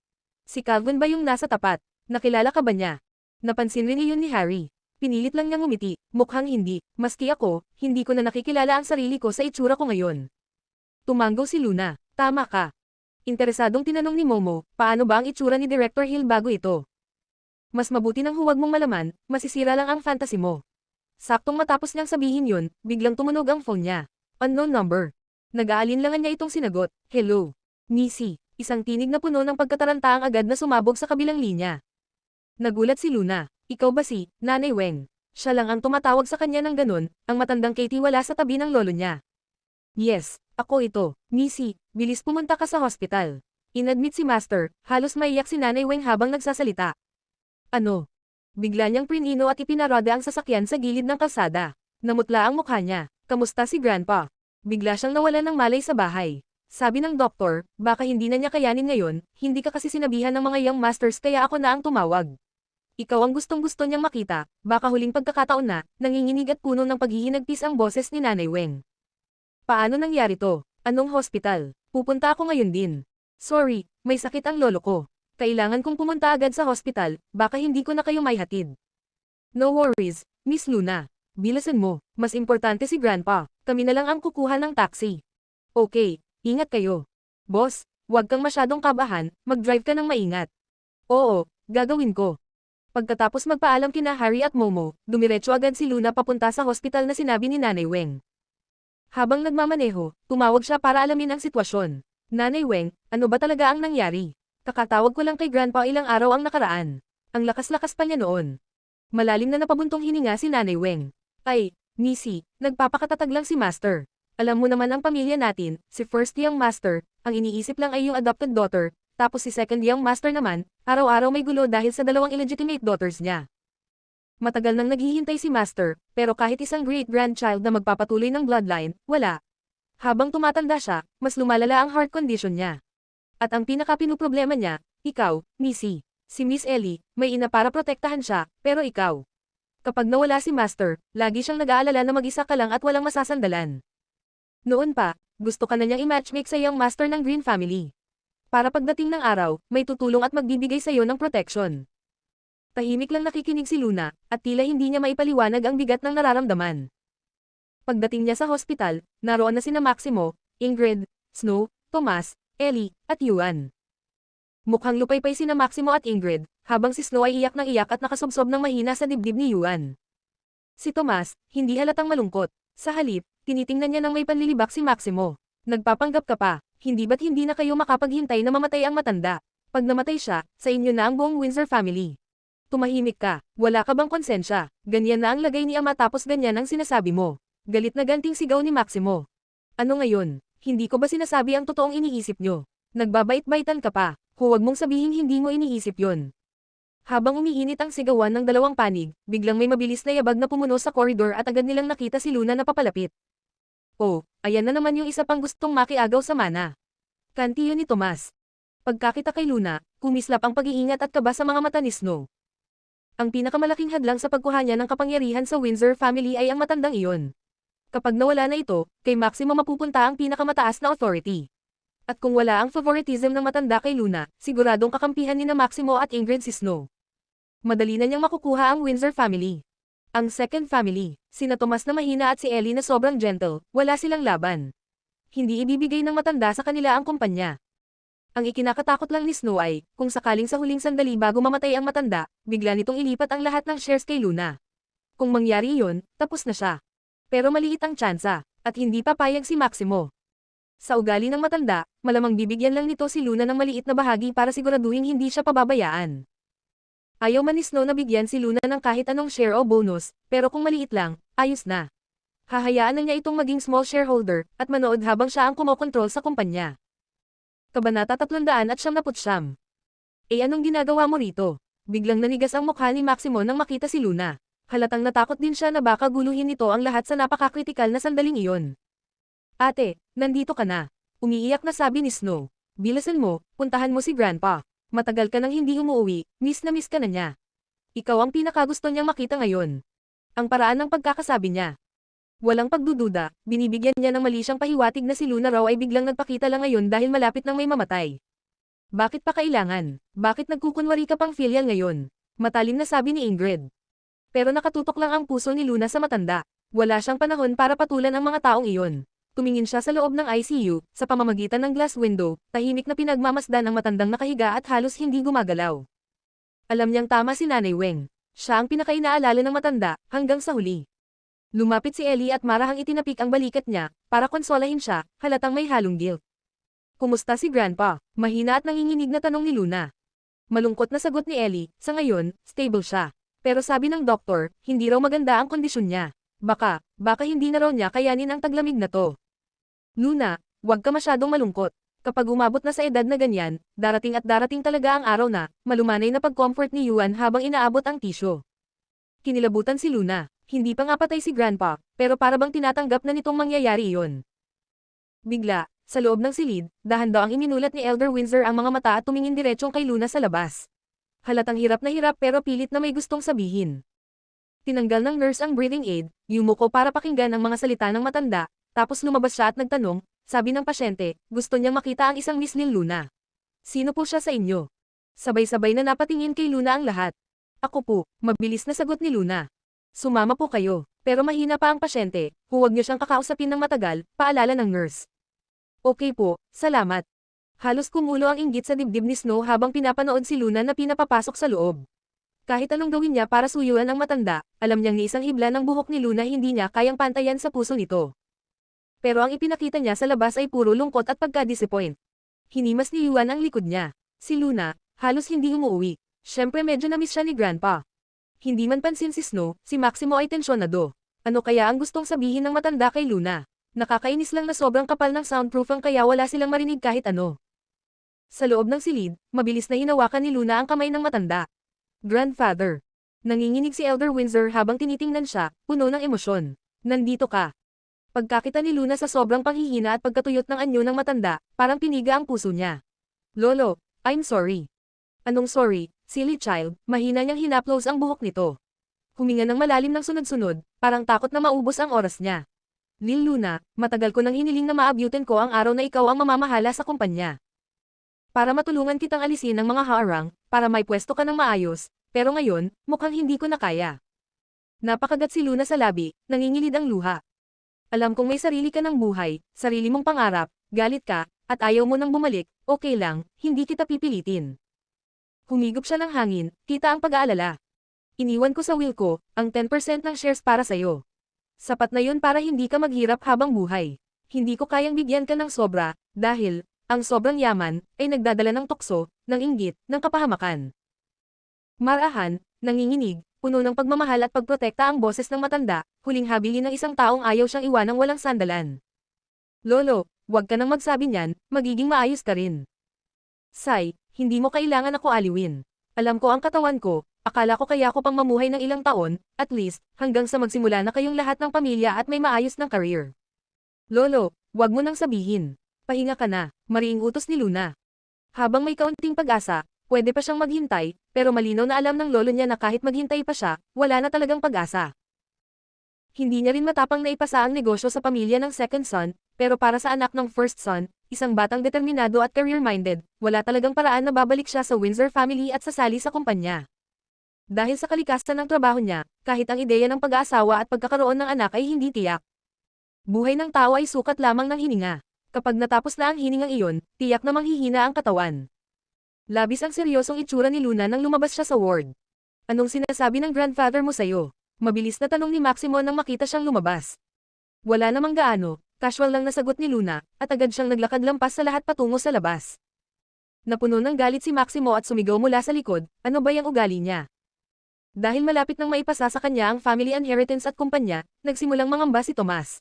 Si Calvin ba yung nasa tapat? Nakilala ka ba niya? Napansin rin iyon ni Harry. Pinilit lang niyang ngumiti, mukhang hindi, maski ako, hindi ko na nakikilala ang sarili ko sa itsura ko ngayon. Tumanggo si Luna, tama ka. Interesadong tinanong ni Momo, paano ba ang itsura ni Director Hill bago ito? Mas mabuti nang huwag mong malaman, masisira lang ang fantasy mo. Saktong matapos niyang sabihin yun, biglang tumunog ang phone niya. Unknown number. Nag-aalinlangan niya itong sinagot, hello. Missy, isang tinig na puno ng pagkatarantaang agad na sumabog sa kabilang linya. Nagulat si Luna, ikaw ba si Nanay Weng? Siya lang ang tumatawag sa kanya ng ganun, ang matandang Katie wala sa tabi ng lolo niya. Yes, ako ito, Missy, bilis pumunta ka sa hospital. Inadmit si Master, halos maiyak si Nanay Weng habang nagsasalita. Ano? Bigla niyang prinino at ipinarada ang sasakyan sa gilid ng kalsada. Namutla ang mukha niya, kamusta si Grandpa? Bigla siyang nawalan ng malay sa bahay. Sabi ng doktor, baka hindi na niya kayanin ngayon, hindi ka kasi sinabihan ng mga young masters kaya ako na ang tumawag. Ikaw ang gustong-gusto niyang makita, baka huling pagkakataon na, nanginginig at puno ng paghihinagpis ang boses ni Nanay Weng. Paano nangyari to? Anong hospital? Pupunta ako ngayon din. Sorry, may sakit ang lolo ko. Kailangan kong pumunta agad sa hospital, baka hindi ko na kayo maihatid. No worries, Miss Luna. Bilasan mo, mas importante si Grandpa, kami na lang ang kukuha ng taxi. Okay, ingat kayo. Boss, huwag kang masyadong kabahan, mag-drive ka ng maingat. Oo, gagawin ko. Pagkatapos magpaalam kina Harry at Momo, dumiretso agad si Luna papunta sa hospital na sinabi ni Nanay Weng. Habang nagmamaneho, tumawag siya para alamin ang sitwasyon. Nanay Weng, ano ba talaga ang nangyari? Kakatawag ko lang kay Grandpa ilang araw ang nakaraan. Ang lakas-lakas pa niya noon. Malalim na napabuntong hininga si Nanay Weng. Ay, Missy, nagpapakatatag lang si Master. Alam mo naman ang pamilya natin, si first young master, ang iniisip lang ay yung adopted daughter, tapos si second young master naman, araw-araw may gulo dahil sa dalawang illegitimate daughters niya. Matagal nang naghihintay si Master, pero kahit isang great-grandchild na magpapatuloy ng bloodline, wala. Habang tumatanda siya, mas lumalala ang heart condition niya. At ang pinaka-pinuproblema niya, ikaw, Missy. Si Miss Ellie, may ina para protektahan siya, pero ikaw. Kapag nawala si Master, lagi siyang nag-aalala na mag-isa ka lang at walang masasandalan. Noon pa, gusto ka na niyang i-matchmake sa young master ng Green family. Para pagdating ng araw, may tutulong at magbibigay sa iyo ng protection. Tahimik lang nakikinig si Luna, at tila hindi niya maipaliwanag ang bigat ng nararamdaman. Pagdating niya sa hospital, naroon na sina Maximo, Ingrid, Snow, Tomas, Ellie, at Yuan. Mukhang lupaypay sina Maximo at Ingrid, habang si Snow ay iyak ng iyak at nakasubsob ng mahina sa dibdib ni Yuan. Si Tomas, hindi halatang malungkot. Sa halip, tinitingnan niya ng may panlilibak si Maximo. Nagpapanggap ka pa, hindi ba't hindi na kayo makapaghintay na mamatay ang matanda? Pag namatay siya, sa inyo na ang buong Windsor family. Tumahimik ka, wala ka bang konsensya? Ganyan na ang lagay ni ama tapos ganyan ang sinasabi mo. Galit na ganting sigaw ni Maximo. Ano ngayon? Hindi ko ba sinasabi ang totoong iniisip nyo? Nagbabait-baitan ka pa. Huwag mong sabihin hindi mo iniisip yon. Habang umiinit ang sigawan ng dalawang panig, biglang may mabilis na yabag na pumuno sa koridor at agad nilang nakita si Luna na papalapit. Oh, ayan na naman yung isa pang gustong makiagaw sa mana. Kanti yun ni Tomas. Pagkakita kay Luna, kumislap ang pag-iingat at kaba sa mga mata ni Snow. Ang pinakamalaking hadlang sa pagkuha niya ng kapangyarihan sa Windsor family ay ang matandang iyon. Kapag nawala na ito, kay Maximo mapupunta ang pinakamataas na authority. At kung wala ang favoritism ng matanda kay Luna, siguradong kakampihan ni na Maximo at Ingrid si Snow. Madali na niyang makukuha ang Windsor family. Ang second family, sina Tomas na mahina at si Ellie na sobrang gentle, wala silang laban. Hindi ibibigay ng matanda sa kanila ang kumpanya. Ang ikinakatakot lang ni Snow ay, kung sakaling sa huling sandali bago mamatay ang matanda, bigla nitong ilipat ang lahat ng shares kay Luna. Kung mangyari iyon, tapos na siya. Pero maliit ang tsansa, at hindi papayag si Maximo. Sa ugali ng matanda, malamang bibigyan lang nito si Luna ng maliit na bahagi para siguraduhin hindi siya pababayaan. Ayaw man ni Snow na bigyan si Luna ng kahit anong share o bonus, pero kung maliit lang, ayos na. Hahayaan na niya itong maging small shareholder, at manood habang siya ang kumokontrol sa kumpanya. Kabanata 399. Anong ginagawa mo rito? Biglang nanigas ang mukha ni Maximo nang makita si Luna. Halatang natakot din siya na baka guluhin nito ang lahat sa napakakritikal na sandaling iyon. Ate, nandito ka na. Umiiyak na sabi ni Snow. Bilisan mo, puntahan mo si Grandpa. Matagal ka nang hindi umuwi, miss na miss ka na niya. Ikaw ang pinakagusto niyang makita ngayon. Ang paraan ng pagkakasabi niya. Walang pagdududa, binibigyan niya ng mali siyang pahiwatig na si Luna raw ay biglang nagpakita lang ngayon dahil malapit nang may mamatay. Bakit pa kailangan? Bakit nagkukunwari ka pang filial ngayon? Matalim na sabi ni Ingrid. Pero nakatutok lang ang puso ni Luna sa matanda. Wala siyang panahon para patulan ang mga taong iyon. Tumingin siya sa loob ng ICU, sa pamamagitan ng glass window, tahimik na pinagmamasdan ang matandang nakahiga at halos hindi gumagalaw. Alam niyang tama si Nanay Weng. Siya ang pinakainaalala ng matanda, hanggang sa huli. Lumapit si Ellie at marahang itinapik ang balikat niya, para konsolahin siya, halatang may halong guilt. Kumusta si Grandpa? Mahina at nanginginig na tanong ni Luna. Malungkot na sagot ni Ellie, sa ngayon, stable siya. Pero sabi ng doktor, hindi raw maganda ang kondisyon niya. Baka hindi na raw niya kayanin ang taglamig na to. Luna, huwag ka masyadong malungkot. Kapag umabot na sa edad na ganyan, darating at darating talaga ang araw na, malumanay na pag-comfort ni Yuan habang inaabot ang tisyo. Kinilabutan si Luna. Hindi pa nga patay si Grandpa, pero para bang tinatanggap na nitong mangyayari iyon. Bigla, sa loob ng silid, dahan daw ang iminulat ni Elder Windsor ang mga mata at tumingin diretsyong kay Luna sa labas. Halatang hirap na hirap pero pilit na may gustong sabihin. Tinanggal ng nurse ang breathing aid, yumuko para pakinggan ang mga salita ng matanda, tapos lumabas siya at nagtanong, sabi ng pasyente, gusto niyang makita ang isang Miss Lin Luna. Sino po siya sa inyo? Sabay-sabay na napatingin kay Luna ang lahat. Ako po, mabilis na sagot ni Luna. Sumama po kayo, pero mahina pa ang pasyente, huwag niyo siyang kakausapin ng matagal, paalala ng nurse. Okay po, salamat. Halos kumulo ang inggit sa dibdib ni Snow habang pinapanood si Luna na pinapapasok sa loob. Kahit anong gawin niya para suyuan ang matanda, alam niyang ni isang hibla ng buhok ni Luna hindi niya kayang pantayan sa puso nito. Pero ang ipinakita niya sa labas ay puro lungkot at pagka-disappoint. Hinimas ni Yuan ang likod niya. Si Luna, halos hindi umuwi. Siyempre medyo na-miss siya ni Grandpa. Hindi man pansin si Snow, si Maximo ay tensyonado. Ano kaya ang gustong sabihin ng matanda kay Luna? Nakakainis lang na sobrang kapal ng soundproof ang kaya wala silang marinig kahit ano. Sa loob ng silid, mabilis na hinawakan ni Luna ang kamay ng matanda. Grandfather. Nanginginig si Elder Windsor habang tinitingnan siya, puno ng emosyon. Nandito ka. Pagkakita ni Luna sa sobrang panghihina at pagkatuyot ng anyo ng matanda, parang piniga ang puso niya. Lolo, I'm sorry. Anong sorry, silly child, mahina niyang hinaplos ang buhok nito. Huminga ng malalim ng sunod-sunod, parang takot na maubos ang oras niya. Lil Luna, matagal ko nang hiniling na maabyutin ko ang araw na ikaw ang mamamahala sa kumpanya. Para matulungan kitang alisin ng mga harang, para may pwesto ka ng maayos, pero ngayon, mukhang hindi ko na kaya. Napakagat si Luna sa labi, nangingilid ang luha. Alam kong may sarili ka ng buhay, sarili mong pangarap, galit ka, at ayaw mo nang bumalik, okay lang, hindi kita pipilitin. Humigop siya ng hangin, kita ang pag-aalala. Iniwan ko sa will ko, ang 10% ng shares para sa'yo. Sapat na yun para hindi ka maghirap habang buhay. Hindi ko kayang bigyan ka ng sobra, dahil, ang sobrang yaman, ay nagdadala ng tukso, ng inggit, ng kapahamakan. Marahan, nanginginig, puno ng pagmamahal at pagprotekta ang boses ng matanda, huling habilin ng isang taong ayaw siyang iwanang walang sandalan. Lolo, huwag ka nang magsabi niyan, magiging maayos ka rin. Sai, hindi mo kailangan ako aliwin. Alam ko ang katawan ko, akala ko kaya ko pang mamuhay ng ilang taon, at least, hanggang sa magsimula na kayong lahat ng pamilya at may maayos ng career. Lolo, huwag mo nang sabihin. Pahinga ka na, mariing utos ni Luna. Habang may kaunting pag-asa, pwede pa siyang maghintay, pero malinaw na alam ng lolo niya na kahit maghintay pa siya, wala na talagang pag-asa. Hindi niya rin matapang na ipasa ang negosyo sa pamilya ng second son, pero para sa anak ng first son, isang batang determinado at career-minded, wala talagang paraan na babalik siya sa Windsor family at sasali sa kumpanya. Dahil sa kalikasan ng trabaho niya, kahit ang ideya ng pag-aasawa at pagkakaroon ng anak ay hindi tiyak. Buhay ng tao ay sukat lamang ng hininga. Kapag natapos na ang hiningang iyon, tiyak na manghihina ang katawan. Labis ang seryosong itsura ni Luna nang lumabas siya sa ward. Anong sinasabi ng grandfather mo sa'yo? Mabilis na tanong ni Maximo nang makita siyang lumabas. Wala namang gaano, Casual lang nasagot ni Luna, at agad siyang naglakad lampas sa lahat patungo sa labas. Napuno ng galit si Maximo at sumigaw mula sa likod, ano ba yung ugali niya? Dahil malapit nang maipasa sa kanya ang family inheritance at kumpanya, nagsimulang mangamba si Tomas.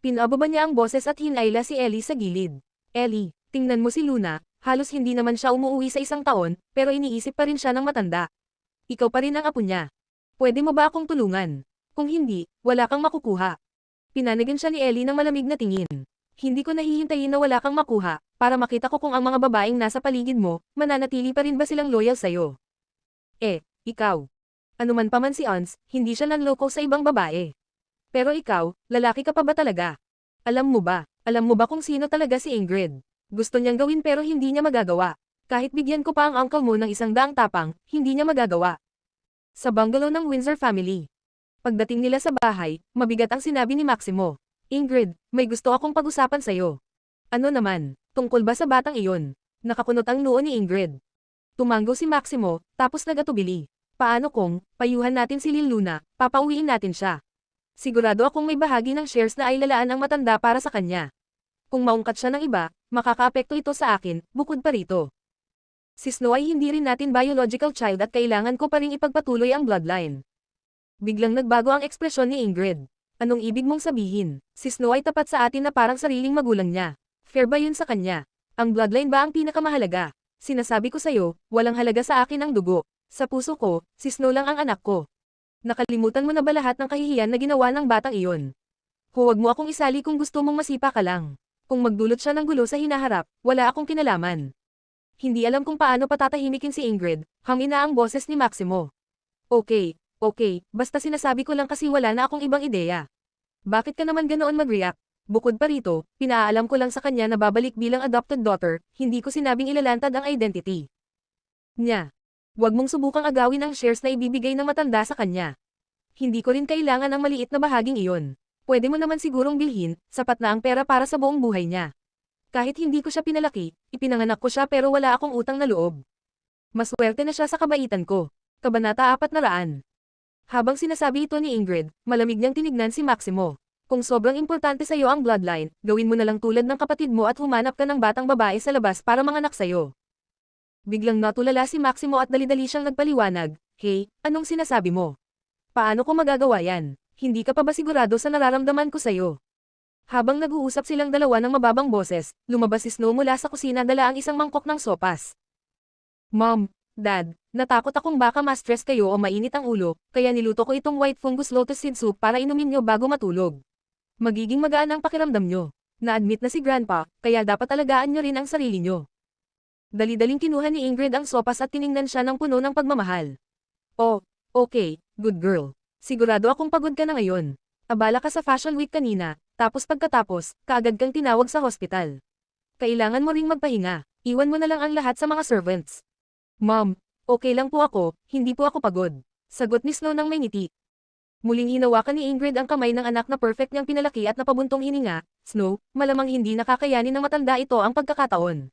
Pinababa niya ang boses at hinayla si Ellie sa gilid. Ellie, tingnan mo si Luna, halos hindi naman siya umuwi sa 1 taon, pero iniisip pa rin siya ng matanda. Ikaw pa rin ang apo niya. Pwede mo ba akong tulungan? Kung hindi, wala kang makukuha. Pinanagan siya ni Ellie ng malamig na tingin. Hindi ko nahihintayin na wala kang makuha, para makita ko kung ang mga babaeng nasa paligid mo, mananatili pa rin ba silang loyal sa'yo. Ikaw. Anuman pa man si Ons, hindi siya nanloko sa ibang babae. Pero ikaw, lalaki ka pa ba talaga? Alam mo ba kung sino talaga si Ingrid? Gusto niyang gawin pero hindi niya magagawa. Kahit bigyan ko pa ang uncle mo ng 100 tapang, hindi niya magagawa. Sa bungalow ng Windsor family. Pagdating nila sa bahay, mabigat ang sinabi ni Maximo. Ingrid, may gusto akong pag-usapan sa'yo. Ano naman, tungkol ba sa batang iyon? Nakakunot ang noo ni Ingrid. Tumango si Maximo, tapos nagatubili. Paano kung, payuhan natin si Lil Luna, papauwiin natin siya. Sigurado akong may bahagi ng shares na ay lalaan ang matanda para sa kanya. Kung maungkat siya ng iba, makakaapekto ito sa akin, bukod pa rito. Si Snow ay hindi rin natin biological child at kailangan ko pa rin ipagpatuloy ang bloodline. Biglang nagbago ang ekspresyon ni Ingrid. Anong ibig mong sabihin? Si Snow ay tapat sa atin na parang sariling magulang niya. Fair ba yun sa kanya? Ang bloodline ba ang pinakamahalaga? Sinasabi ko sa'yo, walang halaga sa akin ang dugo. Sa puso ko, si Snow lang ang anak ko. Nakalimutan mo na ba lahat ng kahihiyan na ginawa ng batang iyon? Huwag mo akong isali kung gusto mong masipa ka lang. Kung magdulot siya ng gulo sa hinaharap, wala akong kinalaman. Hindi alam kung paano patatahimikin si Ingrid, hangin na ang boses ni Maximo. Okay, basta sinasabi ko lang kasi wala na akong ibang ideya. Bakit ka naman ganoon mag-react? Bukod pa rito, pinaalam ko lang sa kanya na babalik bilang adopted daughter, hindi ko sinabing ilalantad ang identity niya. Huwag mong subukang agawin ang shares na ibibigay ng matanda sa kanya. Hindi ko rin kailangan ang maliit na bahaging iyon. Pwede mo naman sigurong bilhin, sapat na ang pera para sa buong buhay niya. Kahit hindi ko siya pinalaki, ipinanganak ko siya pero wala akong utang na loob. Maswerte na siya sa kabaitan ko. Kabanata 400. Habang sinasabi ito ni Ingrid, malamig niyang tinignan si Maximo. Kung sobrang importante sa'yo ang bloodline, gawin mo na lang tulad ng kapatid mo at humanap ka ng batang babae sa labas para manganak sa'yo. Biglang natulala si Maximo at dali-dali siyang nagpaliwanag, Hey, anong sinasabi mo? Paano ko magagawa yan? Hindi ka pa ba sigurado sa nararamdaman ko sa'yo? Habang nag-uusap silang dalawa ng mababang boses, lumabas si Snow mula sa kusina dala ang isang mangkok ng sopas. Mom, Dad, natakot akong baka ma-stress kayo o mainit ang ulo, kaya niluto ko itong white fungus lotus seed soup para inumin nyo bago matulog. Magiging magaan ang pakiramdam nyo. Na-admit na si Grandpa, kaya dapat alagaan nyo rin ang sarili nyo. Dali-daling kinuha ni Ingrid ang sopas at tiningnan siya ng puno ng pagmamahal. Oh, okay, good girl. Sigurado akong pagod ka na ngayon. Abala ka sa Fashion Week kanina, tapos pagkatapos, kaagad kang tinawag sa hospital. Kailangan mo ring magpahinga, iwan mo na lang ang lahat sa mga servants. Mom, okay lang po ako, hindi po ako pagod. Sagot ni Snow ng may ngiti. Muling hinawakan ni Ingrid ang kamay ng anak na perfect niyang pinalaki at napabuntong hininga. Snow, malamang hindi nakakayanin ng matanda ito ang pagkakataon.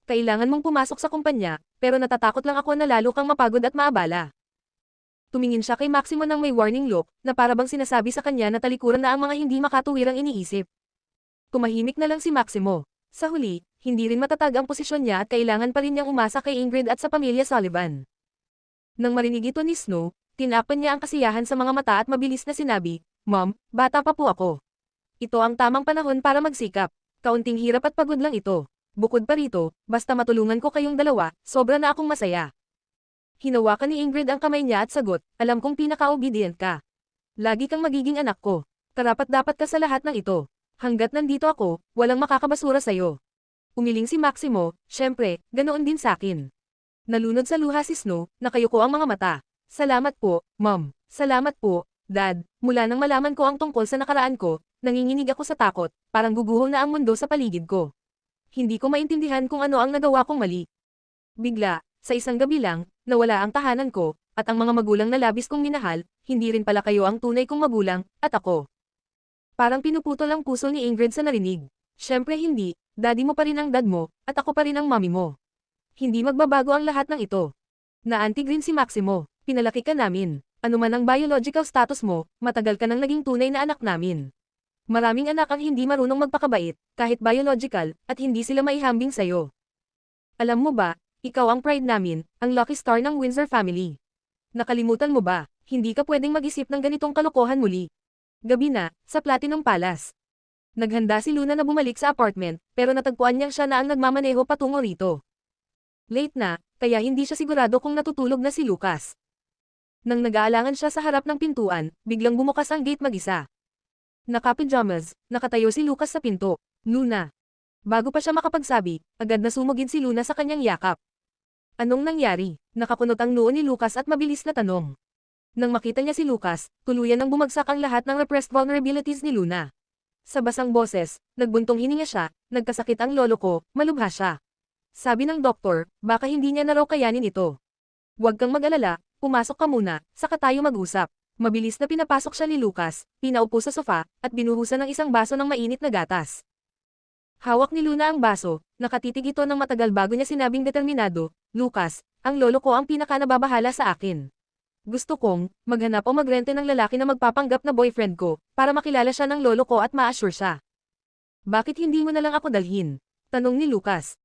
Kailangan mong pumasok sa kumpanya, pero natatakot lang ako na lalo kang mapagod at maabala. Tumingin siya kay Maximo ng may warning look, na parabang sinasabi sa kanya na talikuran na ang mga hindi makatuwirang iniisip. Tumahimik na lang si Maximo. Sa huli, hindi rin matatag ang posisyon niya at kailangan pa rin niyang umasa kay Ingrid at sa pamilya Sullivan. Nang marinig ito ni Snow, tinapan niya ang kasiyahan sa mga mata at mabilis na sinabi, Mom, bata pa po ako. Ito ang tamang panahon para magsikap. Kaunting hirap at pagod lang ito. Bukod pa rito, basta matulungan ko kayong dalawa, sobra na akong masaya. Hinawakan ni Ingrid ang kamay niya at sagot, alam kong pinaka-obedient ka. Lagi kang magiging anak ko. Karapat-dapat ka sa lahat ng ito. Hanggat nandito ako, walang makakabasura sa'yo. Umiling si Maximo, syempre, ganoon din sa'kin. Nalunod sa luha si Snow, nakayuko ang mga mata. Salamat po, Mom. Salamat po, Dad. Mula nang malaman ko ang tungkol sa nakaraan ko, nanginginig ako sa takot, parang guguho na ang mundo sa paligid ko. Hindi ko maintindihan kung ano ang nagawa kong mali. Bigla, sa isang gabi lang, nawala ang tahanan ko, at ang mga magulang na labis kong minahal, hindi rin pala kayo ang tunay kong magulang, at ako. Parang pinuputol ang puso ni Ingrid sa narinig. Syempre hindi, daddy mo pa rin ang dad mo, at ako pa rin ang mommy mo. Hindi magbabago ang lahat ng ito. Naantig rin si Maximo, pinalaki ka namin. Ano man ang biological status mo, matagal ka nang naging tunay na anak namin. Maraming anak ang hindi marunong magpakabait, kahit biological, at hindi sila maihambing sa'yo. Alam mo ba, ikaw ang pride namin, ang lucky star ng Windsor family. Nakalimutan mo ba, hindi ka pwedeng mag-isip ng ganitong kalokohan muli. Gabi na, sa Platinum Palace. Naghanda si Luna na bumalik sa apartment, pero natagpuan niyang siya na ang nagmamaneho patungo rito. Late na, kaya hindi siya sigurado kung natutulog na si Lucas. Nang nag-aalangan siya sa harap ng pintuan, biglang bumukas ang gate mag-isa. Naka-pajamas, nakatayo si Lucas sa pinto. Luna. Bago pa siya makapagsabi, agad na sumugid si Luna sa kanyang yakap. Anong nangyari? Nakakunot ang noo ni Lucas at mabilis na tanong. Nang makita niya si Lucas, tuluyan nang bumagsak ang lahat ng repressed vulnerabilities ni Luna. Sa basang boses, nagbuntong hininga siya, nagkasakit ang lolo ko, malubha siya. Sabi ng doktor, baka hindi niya na raw kayanin ito. Huwag kang mag-alala, pumasok ka muna, saka tayo mag-usap. Mabilis na pinapasok siya ni Lucas, pinaupo sa sofa, at binuhusan ng isang baso ng mainit na gatas. Hawak ni Luna ang baso, nakatitig ito ng matagal bago niya sinabing determinado, Lucas, ang lolo ko ang pinaka-nababahala sa akin. Gusto kong, maghanap o magrente ng lalaki na magpapanggap na boyfriend ko, para makilala siya ng lolo ko at ma-assure siya. Bakit hindi mo na lang ako dalhin? Tanong ni Lucas.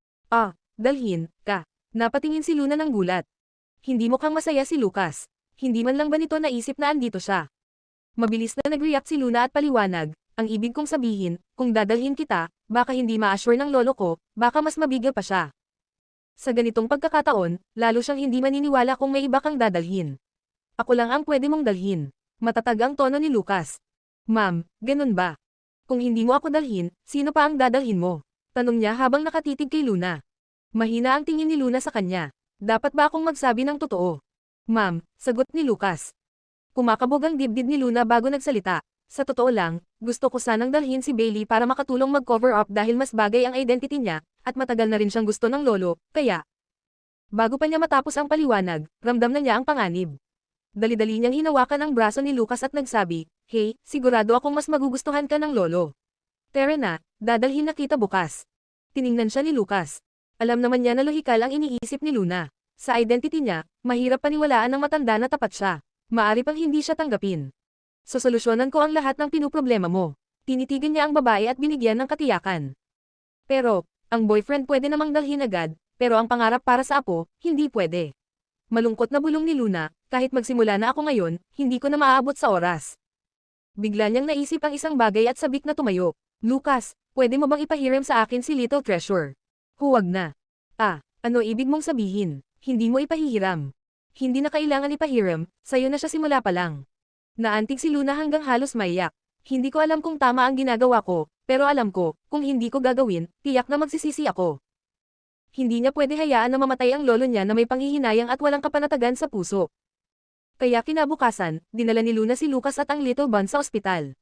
Dalhin, ka. Napatingin si Luna ng gulat. Hindi mukhang masaya si Lucas. Hindi man lang ba nito naisip na andito siya? Mabilis na nag-react si Luna at paliwanag, ang ibig kong sabihin, kung dadalhin kita, baka hindi ma-assure ng lolo ko, baka mas mabigil pa siya. Sa ganitong pagkakataon, lalo siyang hindi maniniwala kung may iba kang dadalhin. Ako lang ang pwede mong dalhin. Matatag ang tono ni Lucas. Ma'am, ganun ba? Kung hindi mo ako dalhin, sino pa ang dadalhin mo? Tanong niya habang nakatitig kay Luna. Mahina ang tingin ni Luna sa kanya. Dapat ba akong magsabi ng totoo? Ma'am, sagot ni Lucas. Kumakabog ang dibdib ni Luna bago nagsalita. Sa totoo lang, gusto ko sanang dalhin si Bailey para makatulong mag-cover up dahil mas bagay ang identity niya, at matagal na rin siyang gusto ng lolo, kaya. Bago pa niya matapos ang paliwanag, ramdam na niya ang panganib. Dali-dali niyang hinawakan ang braso ni Lucas at nagsabi, Hey, sigurado akong mas magugustuhan ka ng lolo. Tara na, dadalhin na kita bukas. Tiningnan siya ni Lucas. Alam naman niya na lohikal ang iniisip ni Luna. Sa identity niya, mahirap paniwalaan ng matanda na tapat siya. Maari pang hindi siya tanggapin. Sosolusyonan ko ang lahat ng pinuproblema mo. Tinitigan niya ang babae at binigyan ng katiyakan. Pero, ang boyfriend pwede namang dalhin agad, pero ang pangarap para sa apo, hindi pwede. Malungkot na bulong ni Luna, kahit magsimula na ako ngayon, hindi ko na maaabot sa oras. Bigla niyang naisip ang isang bagay at sabik na tumayo. Lucas, pwede mo bang ipahiram sa akin si Little Treasure? Huwag na. Ano ibig mong sabihin? Hindi mo ipahihiram. Hindi na kailangan ipahiram, sayo na siya simula pa lang. Naantig si Luna hanggang halos maiyak. Hindi ko alam kung tama ang ginagawa ko, pero alam ko, kung hindi ko gagawin, tiyak na magsisisi ako. Hindi niya pwede hayaan na mamatay ang lolo niya na may panghihinayang at walang kapanatagan sa puso. Kaya kinabukasan, dinala ni Luna si Lucas at ang Little Bun sa ospital.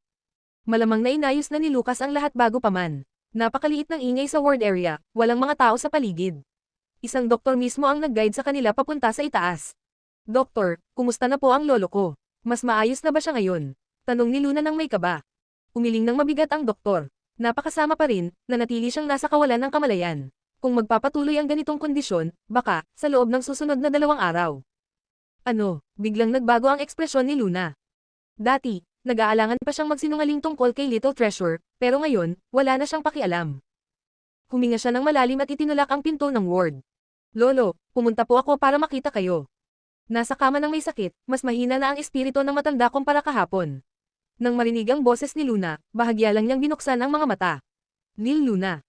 Malamang na inayos na ni Lucas ang lahat bago pa man. Napakaliit ng ingay sa ward area, walang mga tao sa paligid. Isang doktor mismo ang nag-guide sa kanila papunta sa itaas. Doktor, kumusta na po ang lolo ko? Mas maayos na ba siya ngayon? Tanong ni Luna ng may kaba. Umiling ng mabigat ang doktor. Napakasama pa rin, nanatili siyang nasa kawalan ng kamalayan. Kung magpapatuloy ang ganitong kondisyon, baka, sa loob ng susunod na 2 araw. Biglang nagbago ang ekspresyon ni Luna. Dati, nag-aalangan pa siyang magsinungaling tungkol kay Little Treasure, pero ngayon, wala na siyang pakialam. Huminga siya ng malalim at itinulak ang pinto ng ward. Lolo, pumunta po ako para makita kayo. Nasa kama ng may sakit, mas mahina na ang espiritu ng matanda kumpara kahapon. Nang marinig ang boses ni Luna, bahagya lang niyang binuksan ang mga mata. Lil Luna.